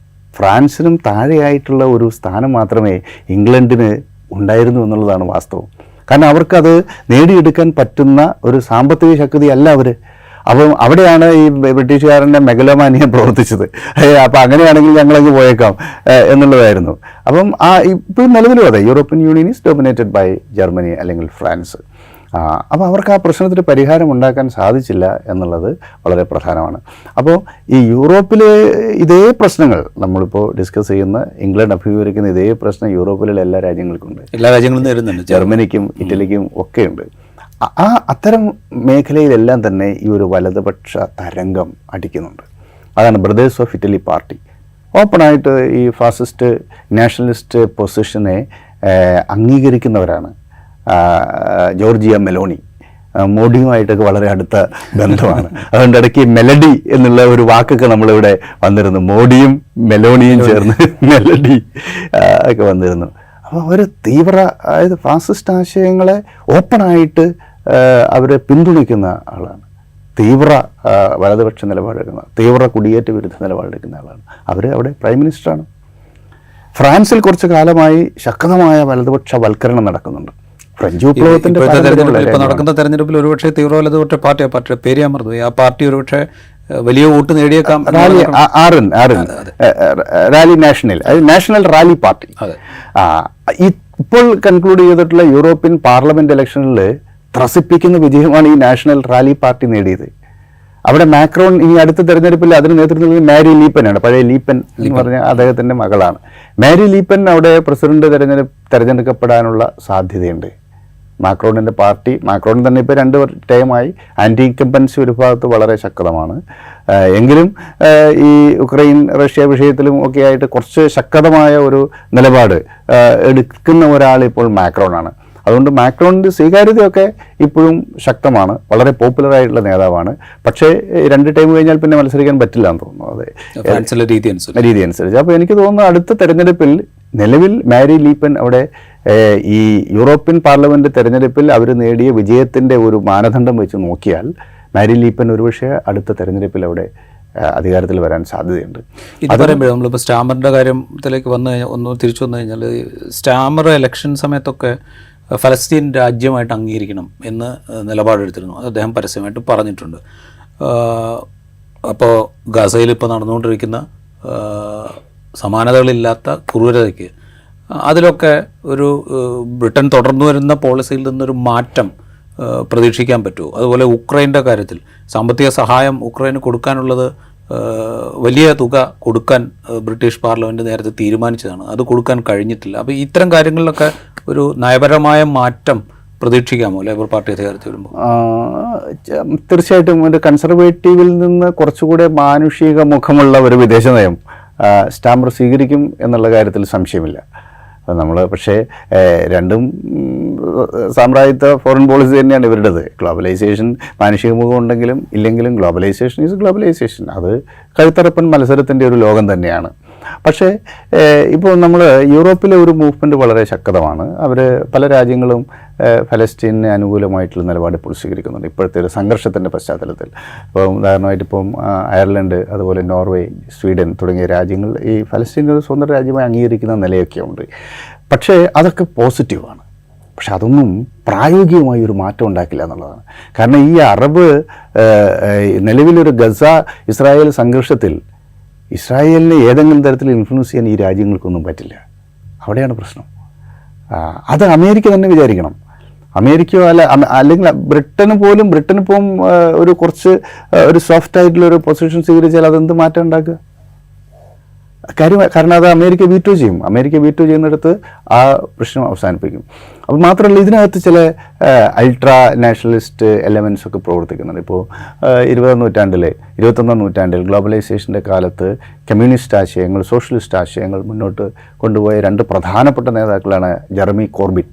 ഫ്രാൻസിനും താഴെയായിട്ടുള്ള ഒരു സ്ഥാനം മാത്രമേ ഇംഗ്ലണ്ടിന് ഉണ്ടായിരുന്നു എന്നുള്ളതാണ് വാസ്തവം. കാരണം അവർക്കത് നേടിയെടുക്കാൻ പറ്റുന്ന ഒരു സാമ്പത്തിക ശക്തിയല്ല അവർ. അപ്പം അവിടെയാണ് ഈ ബ്രിട്ടീഷുകാരൻ്റെ മെഗലോമാനിയ പ്രവർത്തിച്ചത്. അപ്പം അങ്ങനെയാണെങ്കിൽ ഞങ്ങളങ്ങ് പോയേക്കാം എന്നുള്ളതായിരുന്നു. അപ്പം ഇപ്പോൾ നിലവിലും അതെ, European Union is dominated by Germany അല്ലെങ്കിൽ ഫ്രാൻസ്. അപ്പോൾ അവർക്ക് ആ പ്രശ്നത്തിന് പരിഹാരം ഉണ്ടാക്കാൻ സാധിച്ചില്ല എന്നുള്ളത് വളരെ പ്രധാനമാണ്. അപ്പോൾ ഈ യൂറോപ്പിലെ ഇതേ പ്രശ്നങ്ങൾ നമ്മളിപ്പോൾ ഡിസ്കസ് ചെയ്യുന്ന, ഇംഗ്ലണ്ട് അഭിമുഖീകരിക്കുന്ന ഇതേ പ്രശ്നം യൂറോപ്പിലെ എല്ലാ രാജ്യങ്ങൾക്കുണ്ട്. എല്ലാ രാജ്യങ്ങളും നേരിടുന്നുണ്ട്. ജർമ്മനിക്കും ഇറ്റലിക്കും ഒക്കെയുണ്ട്. അത്തരം മേഖലയിലെല്ലാം തന്നെ ഈ ഒരു വലതുപക്ഷ തരംഗം അടിക്കുന്നുണ്ട്. അതാണ് ബ്രദേഴ്സ് ഓഫ് ഇറ്റലി പാർട്ടി ഓപ്പണായിട്ട് ഈ ഫാസിസ്റ്റ് നാഷണലിസ്റ്റ് പൊസിഷനെ അംഗീകരിക്കുന്നവരാണ്. ജോർജിയ മെലോണി മോഡിയുമായിട്ടൊക്കെ വളരെ അടുത്ത ബന്ധമാണ്. അതുകൊണ്ട് ഇടയ്ക്ക് മെലഡി എന്നുള്ള ഒരു വാക്കൊക്കെ നമ്മളിവിടെ വന്നിരുന്നു. മോഡിയും മെലോണിയും ചേർന്ന് മെലഡി ഒക്കെ വന്നിരുന്നു. അപ്പോൾ അവർ തീവ്ര, അതായത് ഫാസിസ്റ്റ് ആശയങ്ങളെ ഓപ്പണായിട്ട് അവർ പിന്തുണയ്ക്കുന്ന ആളാണ്. തീവ്ര വലതുപക്ഷ നിലപാടെടുക്കുന്ന, തീവ്ര കുടിയേറ്റ വിരുദ്ധ നിലപാടെടുക്കുന്ന ആളാണ്. അവർ അവിടെ പ്രൈം മിനിസ്റ്ററാണ്. ഫ്രാൻസിൽ കുറച്ച് കാലമായി ശക്തമായ വലതുപക്ഷ വൽക്കരണം നടക്കുന്നുണ്ട്. ഫ്രഞ്ച് വിപ്ലവത്തിന്റെ നടക്കുന്ന തെരഞ്ഞെടുപ്പിൽ ഒരുപക്ഷെ തീവ്ര വലതുപക്ഷ പാർട്ടിയുടെ പേര് ഞാൻ മറന്നു, ആ പാർട്ടി ഒരുപക്ഷെ വലിയ വോട്ട് നേടിയേക്കാം. Rally national, national rally party. ഇപ്പോൾ കൺക്ലൂഡ് ചെയ്തിട്ടുള്ള യൂറോപ്യൻ പാർലമെന്റ് ഇലക്ഷനിൽ ത്രസിപ്പിക്കുന്ന വിജയമാണ് ഈ നാഷണൽ റാലി പാർട്ടി നേടിയത്. അവിടെ മാക്രോൺ ഇനി അടുത്ത തെരഞ്ഞെടുപ്പിൽ അതിന് നേതൃത്വം നൽകുന്നത് മാരി ലീപ്പനാണ്. പഴയ ലീപ്പൻ എന്ന് പറഞ്ഞ അദ്ദേഹത്തിൻ്റെ മകളാണ്. മാരി ലീപ്പൻ അവിടെ പ്രസിഡന്റ് തെരഞ്ഞെടുക്കപ്പെടാനുള്ള സാധ്യതയുണ്ട്. മാക്രോണിൻ്റെ പാർട്ടി, മാക്രോൺ തന്നെ ഇപ്പോൾ 2 ടൈമായി ആൻറ്റി ഇൻകംബൻസി ഒരു ഭാഗത്ത് വളരെ ശക്തമാണ്. എങ്കിലും ഈ ഉക്രൈൻ റഷ്യ വിഷയത്തിലും ഒക്കെ ആയിട്ട് കുറച്ച് ശക്തമായ ഒരു നിലപാട് എടുക്കുന്ന ഒരാൾ ഇപ്പോൾ മാക്രോണാണ്. അതുകൊണ്ട് മാക്രോണിൻ്റെ സ്വീകാര്യതയൊക്കെ ഇപ്പോഴും ശക്തമാണ്. വളരെ പോപ്പുലറായിട്ടുള്ള നേതാവാണ്. പക്ഷേ 2 ടൈം കഴിഞ്ഞാൽ പിന്നെ മത്സരിക്കാൻ പറ്റില്ല എന്ന് തോന്നുന്നു. അതെ, രീതി അനുസരിച്ച്. അപ്പോൾ എനിക്ക് തോന്നുന്നു അടുത്ത തെരഞ്ഞെടുപ്പിൽ നിലവിൽ മാരി ലീപ്പൻ അവിടെ ഈ യൂറോപ്യൻ പാർലമെന്റ് തെരഞ്ഞെടുപ്പിൽ അവർ നേടിയ വിജയത്തിൻ്റെ ഒരു മാനദണ്ഡം വെച്ച് നോക്കിയാൽ മാരി ലീപ്പൻ ഒരുപക്ഷെ അടുത്ത തെരഞ്ഞെടുപ്പിൽ അവിടെ അധികാരത്തിൽ വരാൻ സാധ്യതയുണ്ട്. ഇത് പറയുമ്പോൾ നമ്മളിപ്പോൾ സ്റ്റാമറിൻ്റെ കാര്യത്തിലേക്ക് തിരിച്ചു വന്നു കഴിഞ്ഞാൽ, സ്റ്റാമർ ഇലക്ഷൻ സമയത്തൊക്കെ ഫലസ്തീൻ രാജ്യമായിട്ട് അംഗീകരിക്കണം എന്ന് നിലപാടെടുത്തിരുന്നു. അത് അദ്ദേഹം പരസ്യമായിട്ട് പറഞ്ഞിട്ടുണ്ട്. അപ്പോൾ ഗസയിൽ ഇപ്പോൾ നടന്നുകൊണ്ടിരിക്കുന്ന സമാനതകളില്ലാത്ത ക്രൂരതയ്ക്ക് അതിലൊക്കെ ഒരു ബ്രിട്ടൻ തുടർന്നു വരുന്ന പോളിസിയിൽ നിന്നൊരു മാറ്റം പ്രതീക്ഷിക്കാൻ പറ്റുമോ? അതുപോലെ ഉക്രൈൻ്റെ കാര്യത്തിൽ സാമ്പത്തിക സഹായം ഉക്രൈന് കൊടുക്കാനുള്ളത് വലിയ തുക കൊടുക്കാൻ ബ്രിട്ടീഷ് പാർലമെൻറ്റ് നേരത്തെ തീരുമാനിച്ചതാണ്. അത് കൊടുക്കാൻ കഴിഞ്ഞിട്ടില്ല. അപ്പോൾ ഇത്തരം കാര്യങ്ങളിലൊക്കെ ഒരു നയപരമായ മാറ്റം പ്രതീക്ഷിക്കാമോ ലേബർ പാർട്ടി അധികാരത്തിൽ വരുമ്പോൾ? തീർച്ചയായിട്ടും ഒരു കൺസർവേറ്റീവിൽ നിന്ന് കുറച്ചുകൂടെ മാനുഷിക മുഖമുള്ള ഒരു വിദേശ നയം സ്റ്റാമർ സ്വീകരിക്കും എന്നുള്ള കാര്യത്തിൽ സംശയമില്ല. നമ്മൾ പക്ഷേ രണ്ടും സാമ്രാജ്യത്വ ഫോറിൻ പോളിസി തന്നെയാണ് ഇവരുടേത്. ഗ്ലോബലൈസേഷൻ മാനുഷിക മുഖം ഉണ്ടെങ്കിലും ഇല്ലെങ്കിലും ഗ്ലോബലൈസേഷൻ ഈസ് ഗ്ലോബലൈസേഷൻ. അത് കഴുത്തറപ്പൻ മത്സരത്തിൻ്റെ ഒരു ലോകം തന്നെയാണ്. പക്ഷേ ഇപ്പോൾ നമ്മൾ യൂറോപ്പിലെ ഒരു മൂവ്മെൻറ്റ് വളരെ ശക്തമാണ്. അവർ പല രാജ്യങ്ങളും ഫലസ്തീന് അനുകൂലമായിട്ടുള്ള നിലപാട് ഇപ്പോൾ സ്വീകരിക്കുന്നുണ്ട് ഇപ്പോഴത്തെ ഒരു സംഘർഷത്തിൻ്റെ പശ്ചാത്തലത്തിൽ. ഇപ്പോൾ ഉദാഹരണമായിട്ട് ഇപ്പം അയർലൻഡ്, അതുപോലെ നോർവേ, സ്വീഡൻ തുടങ്ങിയ രാജ്യങ്ങൾ ഈ ഫലസ്തീൻ ഒരു സ്വന്തം രാജ്യമായി അംഗീകരിക്കുന്ന നിലയൊക്കെ ഉണ്ട്. പക്ഷേ അതൊക്കെ പോസിറ്റീവാണ്. പക്ഷെ അതൊന്നും പ്രായോഗികമായി ഒരു മാറ്റം ഉണ്ടാക്കില്ല എന്നുള്ളതാണ്. കാരണം ഈ അറബ് നിലവിലൊരു ഗസ ഇസ്രായേൽ സംഘർഷത്തിൽ ഇസ്രായേലിനെ ഏതെങ്കിലും തരത്തിൽ ഇൻഫ്ലുവൻസ് ചെയ്യാൻ ഈ രാജ്യങ്ങൾക്കൊന്നും പറ്റില്ല. അവിടെയാണ് പ്രശ്നം. അത് അമേരിക്ക തന്നെ വിചാരിക്കണം. അമേരിക്കയോ അല്ലെങ്കിൽ ബ്രിട്ടനിപ്പം ഒരു കുറച്ച് ഒരു സോഫ്റ്റ് ആയിട്ടുള്ളൊരു പൊസിഷൻ സ്വീകരിച്ചാൽ അതെന്ത് മാറ്റം ഉണ്ടാക്കുക? കാരണം അത് അമേരിക്ക വീറ്റോ ചെയ്യും. അമേരിക്ക വീറ്റോ ചെയ്യുന്നിടത്ത് ആ പ്രശ്നം അവസാനിപ്പിക്കും. അപ്പോൾ മാത്രമല്ല, ഇതിനകത്ത് ചില അൾട്രാ നാഷണലിസ്റ്റ് എലമെൻറ്റ്സ് ഒക്കെ പ്രവർത്തിക്കുന്നുണ്ട്. ഇപ്പോൾ 21ാം നൂറ്റാണ്ടിൽ ഗ്ലോബലൈസേഷൻ്റെ കാലത്ത് കമ്മ്യൂണിസ്റ്റ് ആശയങ്ങൾ, സോഷ്യലിസ്റ്റ് ആശയങ്ങൾ മുന്നോട്ട് കൊണ്ടുപോയ 2 പ്രധാനപ്പെട്ട നേതാക്കളാണ് ജെറമി കോർബിൻ,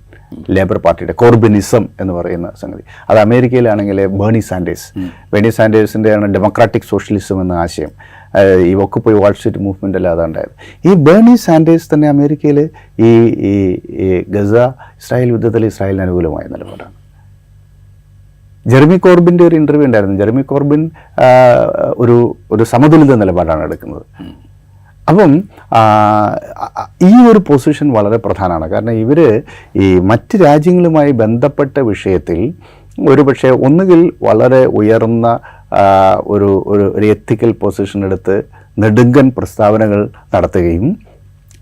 ലേബർ പാർട്ടിയുടെ കോർബിനിസം എന്ന് പറയുന്ന സംഗതി. അത് അമേരിക്കയിലാണെങ്കിൽ ബേണി സാൻഡേഴ്സിൻ്റെയാണ് ഡെമോക്രാറ്റിക് സോഷ്യലിസം എന്ന ആശയം. ഈ ഒക്കുപോയി വാൾസ്ട്രീറ്റ് മൂവ്മെൻ്റ് അല്ല അതുണ്ടായത്. ഈ ബേണി സാൻഡേഴ്സ് തന്നെ അമേരിക്കയിൽ ഈ ഗസ ഇസ്രായേൽ യുദ്ധത്തിൽ ഇസ്രായേലിന് അനുകൂലമായ നിലപാടാണ്. ജെറമി കോർബിൻ്റെ ഒരു ഇൻ്റർവ്യൂ ഉണ്ടായിരുന്നു. ജെറമി കോർബിൻ ഒരു സമതുലിത നിലപാടാണ് എടുക്കുന്നത്. അപ്പം ഈ ഒരു പൊസിഷൻ വളരെ പ്രധാനമാണ്. കാരണം ഇവർ ഈ മറ്റ് രാജ്യങ്ങളുമായി ബന്ധപ്പെട്ട വിഷയത്തിൽ ഒരുപക്ഷെ ഒന്നുകിൽ വളരെ ഉയർന്ന ഒരു എത്തിക്കൽ പൊസിഷൻ എടുത്ത് നെടുങ്കൻ പ്രസ്താവനകൾ നടത്തുകയും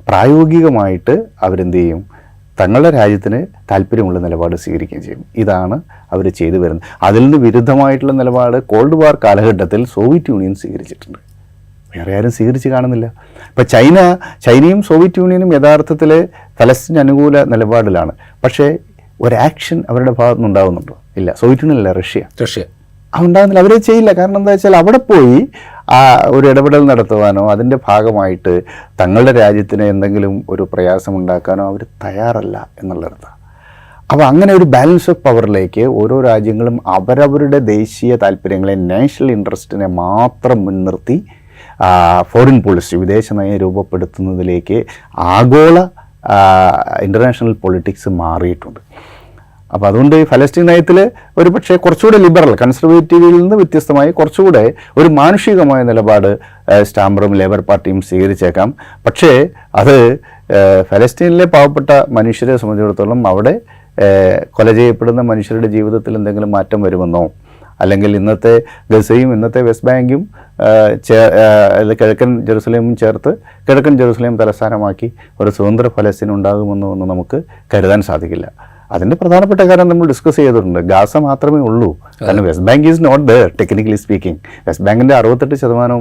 പ്രായോഗികമായിട്ട് അവരെന്ത് ചെയ്യും, തങ്ങളുടെ രാജ്യത്തിന് താല്പര്യമുള്ള നിലപാട് സ്വീകരിക്കുകയും ചെയ്യും. ഇതാണ് അവർ ചെയ്തു വരുന്നത്. അതിൽ നിന്ന് വിരുദ്ധമായിട്ടുള്ള നിലപാട് കോൾഡ് വാർ കാലഘട്ടത്തിൽ സോവിയറ്റ് യൂണിയൻ സ്വീകരിച്ചിട്ടുണ്ട്. വേറെ ആരും സ്വീകരിച്ച് കാണുന്നില്ല. ഇപ്പം ചൈനയും സോവിയറ്റ് യൂണിയനും യഥാർത്ഥത്തിൽ ഫലസ്തീൻ അനുകൂല നിലപാടിലാണ്. പക്ഷേ ഒരാക്ഷൻ അവരുടെ ഭാഗത്തുനിന്ന് ഉണ്ടാകുന്നുണ്ടോ? ഇല്ല. സോവിയറ്റ് യൂണിയൻ അല്ല, റഷ്യ ഉണ്ടാകുന്നില്ല. അവരെ ചെയ്യില്ല. കാരണം എന്താ വെച്ചാൽ അവിടെ പോയി ഒരു ഇടപെടൽ നടത്തുവാനോ അതിൻ്റെ ഭാഗമായിട്ട് തങ്ങളുടെ രാജ്യത്തിന് എന്തെങ്കിലും ഒരു പ്രയാസം ഉണ്ടാക്കാനോ അവർ തയ്യാറല്ല എന്നുള്ളതാണ്. അപ്പോൾ അങ്ങനെ ഒരു ബാലൻസ് ഓഫ് പവറിലേക്ക് ഓരോ രാജ്യങ്ങളും അവരവരുടെ ദേശീയ താല്പര്യങ്ങളെ, നാഷണൽ ഇൻട്രസ്റ്റിനെ മാത്രം മുൻനിർത്തി ഫോറിൻ പോളിസി, വിദേശ നയം രൂപപ്പെടുത്തുന്നതിലേക്ക് ആഗോള ഇൻ്റർനാഷണൽ പൊളിറ്റിക്സ് മാറിയിട്ടുണ്ട്. അപ്പോൾ അതുകൊണ്ട് ഈ ഫലസ്തീൻ നയത്തിൽ ഒരു പക്ഷേ കുറച്ചുകൂടെ ലിബറൽ, കൺസർവേറ്റീവിൽ നിന്ന് വ്യത്യസ്തമായി കുറച്ചുകൂടെ ഒരു മാനുഷികമായ നിലപാട് സ്റ്റാമറും ലേബർ പാർട്ടിയും സ്വീകരിച്ചേക്കാം. പക്ഷേ അത് ഫലസ്തീനിലെ പാവപ്പെട്ട മനുഷ്യരെ സംബന്ധിച്ചിടത്തോളം അവിടെ കൊല ചെയ്യപ്പെടുന്ന മനുഷ്യരുടെ ജീവിതത്തിൽ എന്തെങ്കിലും മാറ്റം വരുമെന്നോ, അല്ലെങ്കിൽ ഇന്നത്തെ ഗസയും ഇന്നത്തെ വെസ്റ്റ് ബാങ്കും കിഴക്കൻ ജെറുസലേമും ചേർത്ത് കിഴക്കൻ ജെറുസലേം തലസ്ഥാനമാക്കി ഒരു സ്വതന്ത്ര ഫലസ്തീൻ ഉണ്ടാകുമെന്നോ ഒന്നും നമുക്ക് കരുതാൻ സാധിക്കില്ല. അതിൻ്റെ പ്രധാനപ്പെട്ട കാര്യം നമ്മൾ ഡിസ്കസ് ചെയ്തിട്ടുണ്ട്. ഗാസ മാത്രമേ ഉള്ളൂ. കാരണം West Bank is not there technically speaking. West ബാങ്കിൻ്റെ 68%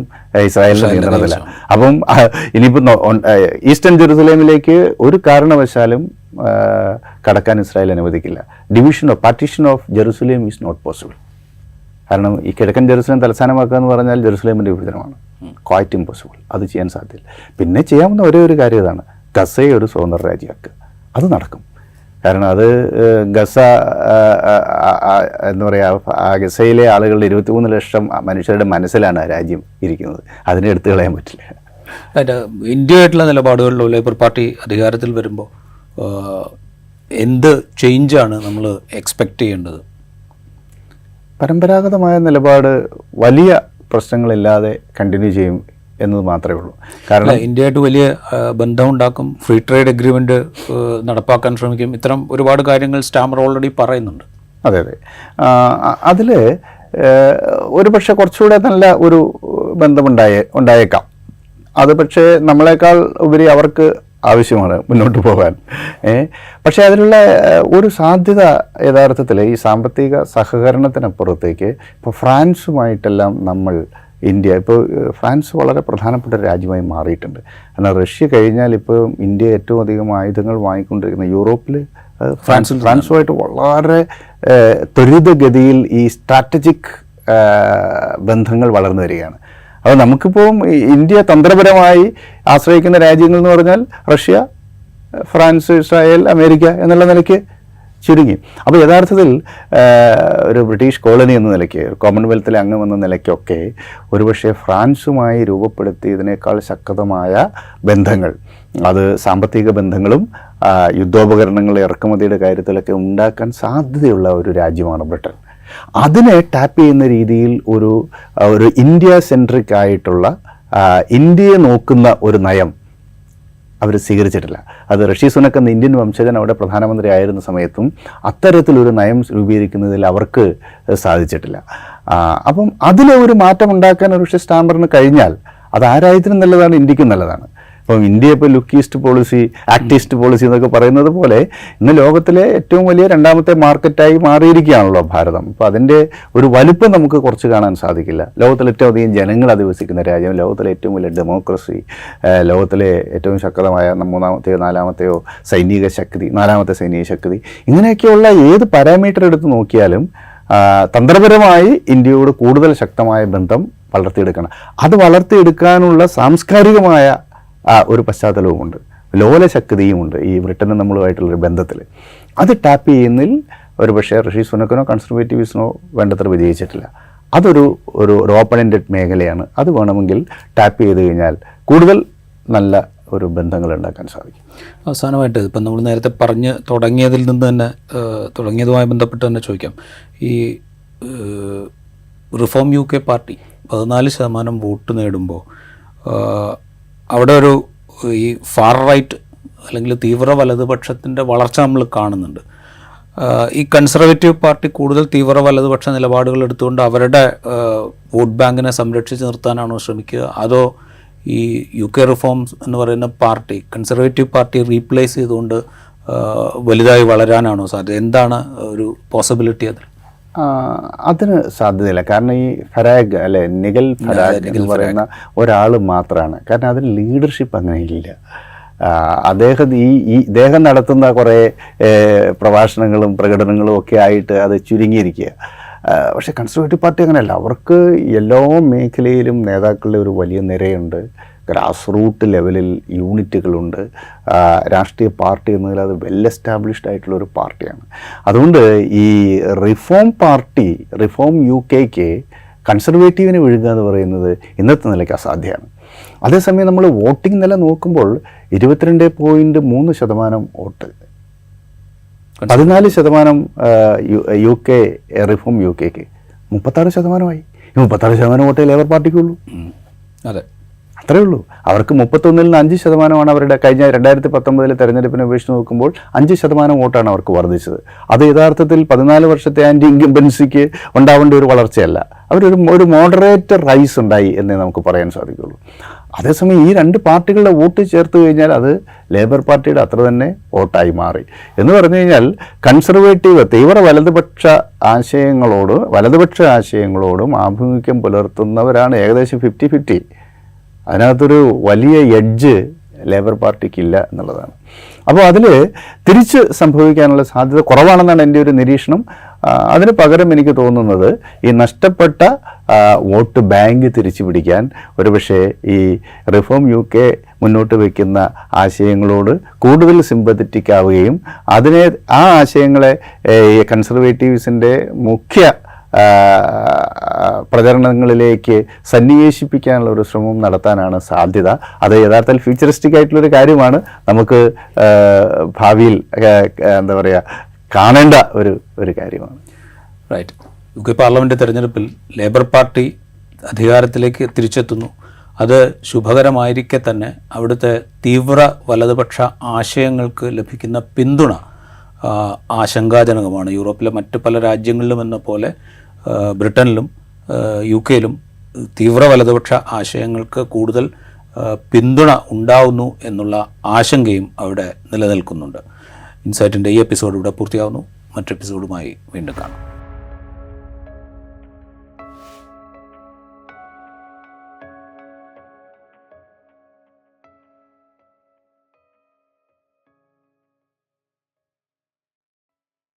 ഇസ്രായേലിൻ്റെ നിയന്ത്രണത്തിലാണ്. അപ്പം ഇനിയിപ്പോൾ ഈസ്റ്റേൺ ജെറുസലേമിലേക്ക് ഒരു കാരണവശാലും കടക്കാൻ ഇസ്രായേൽ അനുവദിക്കില്ല. Partition of Jerusalem is not possible. കാരണം ഈ കിഴക്കൻ ജെറുസലേം തലസ്ഥാനമാക്കുക എന്ന് പറഞ്ഞാൽ ജെറുസലേമിൻ്റെ വിഭജനമാണ്. Quite impossible. അത് ചെയ്യാൻ സാധ്യതയില്ല. പിന്നെ ചെയ്യാവുന്ന ഒരേ ഒരു കാര്യം ഇതാണ്, ഗസയെ ഒരു സ്വതന്ത്ര രാജ്യമാക്കുക. അത് നടക്കും. കാരണം അത് ഗസ എന്താ പറയുക, ആ ഗസയിലെ ആളുകളുടെ 23 ലക്ഷം മനുഷ്യരുടെ മനസ്സിലാണ് ആ രാജ്യം ഇരിക്കുന്നത്. അതിനെ എടുത്തു കളയാൻ പറ്റില്ല. ഇന്ത്യയായിട്ടുള്ള നിലപാടുകളിലോ ലേബർ പാർട്ടി അധികാരത്തിൽ വരുമ്പോൾ എന്ത് ചേഞ്ചാണ് നമ്മൾ എക്സ്പെക്റ്റ് ചെയ്യേണ്ടത്? പരമ്പരാഗതമായ നിലപാട് വലിയ പ്രശ്നങ്ങളില്ലാതെ കണ്ടിന്യൂ ചെയ്യും എന്നത് മാത്രമേ ഉള്ളൂ. കാരണം ഇന്ത്യയായിട്ട് വലിയ ബന്ധമുണ്ടാക്കും, ഫ്രീ ട്രേഡ് എഗ്രിമെൻ്റ് നടപ്പാക്കാൻ ശ്രമിക്കും, ഇത്തരം ഒരുപാട് കാര്യങ്ങൾ സ്റ്റാമർ ഓൾറെഡി പറയുന്നുണ്ട്. അതെ അതെ, അതിൽ ഒരു പക്ഷേ കുറച്ചുകൂടെ നല്ല ഒരു ബന്ധമുണ്ടായേക്കാം. അത് പക്ഷേ നമ്മളെക്കാൾ ഉപരി അവർക്ക് ആവശ്യമാണ് മുന്നോട്ട് പോകാൻ. പക്ഷേ അതിലുള്ള ഒരു സാധ്യത യഥാർത്ഥത്തിൽ ഈ സാമ്പത്തിക സഹകരണത്തിനപ്പുറത്തേക്ക് ഇപ്പോൾ ഫ്രാൻസുമായിട്ടെല്ലാം ഇന്ത്യ ഇപ്പോൾ ഫ്രാൻസ് വളരെ പ്രധാനപ്പെട്ട ഒരു രാജ്യമായി മാറിയിട്ടുണ്ട്. എന്നാൽ റഷ്യ കഴിഞ്ഞാൽ ഇപ്പോൾ ഇന്ത്യ ഏറ്റവും അധികം ആയുധങ്ങൾ വാങ്ങിക്കൊണ്ടിരിക്കുന്ന യൂറോപ്പിൽ ഫ്രാൻസുമായിട്ട് വളരെ ത്വരിതഗതിയിൽ ഈ സ്ട്രാറ്റജിക് ബന്ധങ്ങൾ വളർന്നു വരികയാണ്. അപ്പോൾ നമുക്കിപ്പോൾ ഇന്ത്യ തന്ത്രപരമായി ആശ്രയിക്കുന്ന രാജ്യങ്ങൾ എന്ന് പറഞ്ഞാൽ റഷ്യ, ഫ്രാൻസ്, ഇസ്രായേൽ, അമേരിക്ക എന്നുള്ള നിലയ്ക്ക് ചുരുങ്ങി. അപ്പോൾ യഥാർത്ഥത്തിൽ ഒരു ബ്രിട്ടീഷ് കോളനി എന്ന നിലയ്ക്ക്, കോമൺവെൽത്തിലെ അംഗം എന്ന നിലയ്ക്കൊക്കെ ഒരുപക്ഷെ ഫ്രാൻസുമായി രൂപപ്പെടുത്തിയതിനേക്കാൾ ശക്തമായ ബന്ധങ്ങൾ, അത് സാമ്പത്തിക ബന്ധങ്ങളും യുദ്ധോപകരണങ്ങളുടെ ഇറക്കുമതിയുടെ കാര്യത്തിലൊക്കെ ഉണ്ടാക്കാൻ സാധ്യതയുള്ള ഒരു രാജ്യമാണ് ബ്രിട്ടൻ. അതിനെ ടാപ്പ് ചെയ്യുന്ന രീതിയിൽ ഒരു ഇന്ത്യ സെൻട്രിക് ആയിട്ടുള്ള, ഇന്ത്യയെ നോക്കുന്ന ഒരു നയം അവർ സ്വീകരിച്ചിട്ടില്ല. അത് ഋഷി സുനക് എന്ന ഇന്ത്യൻ വംശജൻ അവിടെ പ്രധാനമന്ത്രി ആയിരുന്ന സമയത്തും അത്തരത്തിലൊരു നയം രൂപീകരിക്കുന്നതിൽ അവർക്ക് സാധിച്ചിട്ടില്ല. അപ്പം അതിലെ ഒരു മാറ്റം ഉണ്ടാക്കാൻ ഒരു പക്ഷേ സ്റ്റാമറിന് കഴിഞ്ഞാൽ അത് ആ രാജ്യത്തിനും നല്ലതാണ്, ഇന്ത്യക്കും നല്ലതാണ്. അപ്പം ഇന്ത്യ ഇപ്പോൾ look east policy, act east policy എന്നൊക്കെ പറയുന്നത് പോലെ ഇന്ന് ലോകത്തിലെ ഏറ്റവും വലിയ രണ്ടാമത്തെ മാർക്കറ്റായി മാറിയിരിക്കുകയാണല്ലോ ഭാരതം. അപ്പോൾ അതിൻ്റെ ഒരു വലുപ്പം നമുക്ക് കുറച്ച് കാണാൻ സാധിക്കില്ല. ലോകത്തിലെ ഏറ്റവും അധികം ജനങ്ങൾ അധിവസിക്കുന്ന രാജ്യം, ലോകത്തിലെ ഏറ്റവും വലിയ ഡെമോക്രസി, ലോകത്തിലെ ഏറ്റവും ശക്തമായ മൂന്നാമത്തെയോ നാലാമത്തെ സൈനിക ശക്തി, ഇങ്ങനെയൊക്കെയുള്ള ഏത് പാരാമീറ്റർ എടുത്ത് നോക്കിയാലും തന്ത്രപരമായി ഇന്ത്യയോട് കൂടുതൽ ശക്തമായ ബന്ധം വളർത്തിയെടുക്കണം. അത് വളർത്തിയെടുക്കാനുള്ള സാംസ്കാരികമായ ഒരു പശ്ചാത്തലവുമുണ്ട്, ലോലശക്തിയുമുണ്ട് ഈ ബ്രിട്ടനും നമ്മളുമായിട്ടുള്ളൊരു ബന്ധത്തിൽ. അത് ടാപ്പ് ചെയ്യുന്നതിൽ ഒരു പക്ഷേ ഋഷി സുനക്കിനോ കൺസർവേറ്റീവ്സിനോ വേണ്ടത്ര വിജയിച്ചിട്ടില്ല. അതൊരു ഓപ്പൺ എൻഡഡ് മേഖലയാണ്. അത് വേണമെങ്കിൽ ടാപ്പ് ചെയ്ത് കഴിഞ്ഞാൽ കൂടുതൽ നല്ല ഒരു ബന്ധങ്ങൾ ഉണ്ടാക്കാൻ സാധിക്കും. അവസാനമായിട്ട് ഇപ്പം നമ്മൾ നേരത്തെ പറഞ്ഞ് തുടങ്ങിയതിൽ നിന്ന് തന്നെ തുടങ്ങിയതുമായി ബന്ധപ്പെട്ട് തന്നെ ചോദിക്കാം. ഈ റിഫോം UK പാർട്ടി 14% വോട്ട് നേടുമ്പോൾ അവിടെ ഈ ഫാർ റൈറ്റ് അല്ലെങ്കിൽ തീവ്ര വലതുപക്ഷത്തിൻ്റെ വളർച്ച നമ്മൾ കാണുന്നുണ്ട്. ഈ കൺസർവേറ്റീവ് പാർട്ടി കൂടുതൽ തീവ്ര വലതുപക്ഷ നിലപാടുകൾ എടുത്തുകൊണ്ട് അവരുടെ വോട്ട് ബാങ്കിനെ സംരക്ഷിച്ച് നിർത്താനാണോ ശ്രമിക്കുക, അതോ ഈ UK റിഫോംസ് എന്ന് പറയുന്ന പാർട്ടി കൺസർവേറ്റീവ് പാർട്ടി റീപ്ലേസ് ചെയ്തുകൊണ്ട് വലുതായി വളരാനാണോ സാധ്യത? എന്താണ് ഒരു പോസിബിലിറ്റി അതിൽ? അതിന് സാധ്യതയില്ല. കാരണം ഈ നിഗൽ ഫരാഗ് എന്ന് പറയുന്ന ഒരാൾ മാത്രമാണ്. കാരണം അതിന് ലീഡർഷിപ്പ് അങ്ങനെ ഇല്ല. ഇദ്ദേഹം നടത്തുന്ന കുറേ പ്രഭാഷണങ്ങളും പ്രകടനങ്ങളും ഒക്കെ ആയിട്ട് അത് ചുരുങ്ങിയിരിക്കുക. പക്ഷേ കൺസർവേറ്റീവ് പാർട്ടി അങ്ങനെയല്ല. അവർക്ക് എല്ലാ മേഖലയിലും നേതാക്കളുടെ ഒരു വലിയ നിരയുണ്ട്. ഗ്രാസ് റൂട്ട് ലെവലിൽ യൂണിറ്റുകളുണ്ട്. രാഷ്ട്രീയ പാർട്ടി എന്നതിൽ അത് വെൽ എസ്റ്റാബ്ലിഷ്ഡ് ആയിട്ടുള്ളൊരു പാർട്ടിയാണ്. അതുകൊണ്ട് ഈ റിഫോം UK കൺസർവേറ്റീവിനെ വിഴുകുക എന്ന് പറയുന്നത് ഇന്നത്തെ നിലയ്ക്ക് അസാധ്യമാണ്. അതേസമയം നമ്മൾ വോട്ടിംഗ് നില നോക്കുമ്പോൾ 22.3% വോട്ട്, 14% UK റിഫോം UKക്ക്, 36%. ഈ 36% വോട്ടേ ലേബർ പാർട്ടിക്കുള്ളൂ. അതെ, അത്രയേ ഉള്ളൂ. അവർക്ക് 31-ൽ 5% അവരുടെ കഴിഞ്ഞ 2019 തെരഞ്ഞെടുപ്പിനെ അപേക്ഷിച്ച് നോക്കുമ്പോൾ 5% വോട്ടാണ് അവർക്ക് വർദ്ധിച്ചത്. അത് യഥാർത്ഥത്തിൽ 14 വർഷത്തെ ആൻറ്റി ഇൻകംബൻസിക്ക് ഉണ്ടാവേണ്ട ഒരു വളർച്ചയല്ല. ഒരു മോഡറേറ്റ് റൈസ് ഉണ്ടായി എന്നേ നമുക്ക് പറയാൻ സാധിക്കുള്ളൂ. അതേസമയം ഈ രണ്ട് പാർട്ടികളുടെ വോട്ട് ചേർത്ത് കഴിഞ്ഞാൽ അത് ലേബർ പാർട്ടിയുടെ അത്ര തന്നെ വോട്ടായി മാറി. എന്ന് പറഞ്ഞു കഴിഞ്ഞാൽ കൺസർവേറ്റീവ് തീവ്ര വലതുപക്ഷ ആശയങ്ങളോടും ആഭിമുഖ്യം പുലർത്തുന്നവരാണ് ഏകദേശം 50-50. അതിനകത്തൊരു വലിയ എഡ്ജ് ലേബർ പാർട്ടിക്കില്ല എന്നുള്ളതാണ്. അപ്പോൾ അതിൽ തിരിച്ച് സംഭവിക്കാനുള്ള സാധ്യത കുറവാണെന്നാണ് എൻ്റെ ഒരു നിരീക്ഷണം. അതിന് പകരം എനിക്ക് തോന്നുന്നത് ഈ നഷ്ടപ്പെട്ട വോട്ട് ബാങ്ക് തിരിച്ചു പിടിക്കാൻ ഒരുപക്ഷെ ഈ റിഫോം UK മുന്നോട്ട് വയ്ക്കുന്ന ആശയങ്ങളോട് കൂടുതൽ സിമ്പത്തറ്റിക് ആവുകയും ആ ആശയങ്ങളെ കൺസർവേറ്റീവ്സിൻ്റെ മുഖ്യ പ്രചരണങ്ങളിലേക്ക് സന്നിവേശിപ്പിക്കാനുള്ള ഒരു ശ്രമം നടത്താനാണ് സാധ്യത. അത് യഥാർത്ഥത്തിൽ ഫ്യൂച്ചറിസ്റ്റിക് ആയിട്ടുള്ളൊരു കാര്യമാണ്. നമുക്ക് ഭാവിയിൽ എന്താ പറയുക കാണേണ്ട ഒരു കാര്യമാണ്. റൈറ്റ്. UK പാർലമെൻറ്റ് തെരഞ്ഞെടുപ്പിൽ ലേബർ പാർട്ടി അധികാരത്തിലേക്ക് തിരിച്ചെത്തുന്നു. അത് ശുഭകരമായിരിക്കെ തന്നെ അവിടുത്തെ തീവ്ര വലതുപക്ഷ ആശയങ്ങൾക്ക് ലഭിക്കുന്ന പിന്തുണ ആശങ്കാജനകമാണ്. യൂറോപ്പിലെ മറ്റ് പല രാജ്യങ്ങളിലും എന്ന പോലെ ബ്രിട്ടനിലും UK-ലും തീവ്ര വലതുപക്ഷ ആശയങ്ങൾക്ക് കൂടുതൽ പിന്തുണ ഉണ്ടാവുന്നു എന്നുള്ള ആശങ്കയും അവിടെ നിലനിൽക്കുന്നുണ്ട്. ഇൻസൈറ്റിൻ്റെ ഈ എപ്പിസോഡ് ഇവിടെ പൂർത്തിയാവുന്നു. മറ്റെപ്പിസോഡുമായി വീണ്ടും കാണാം.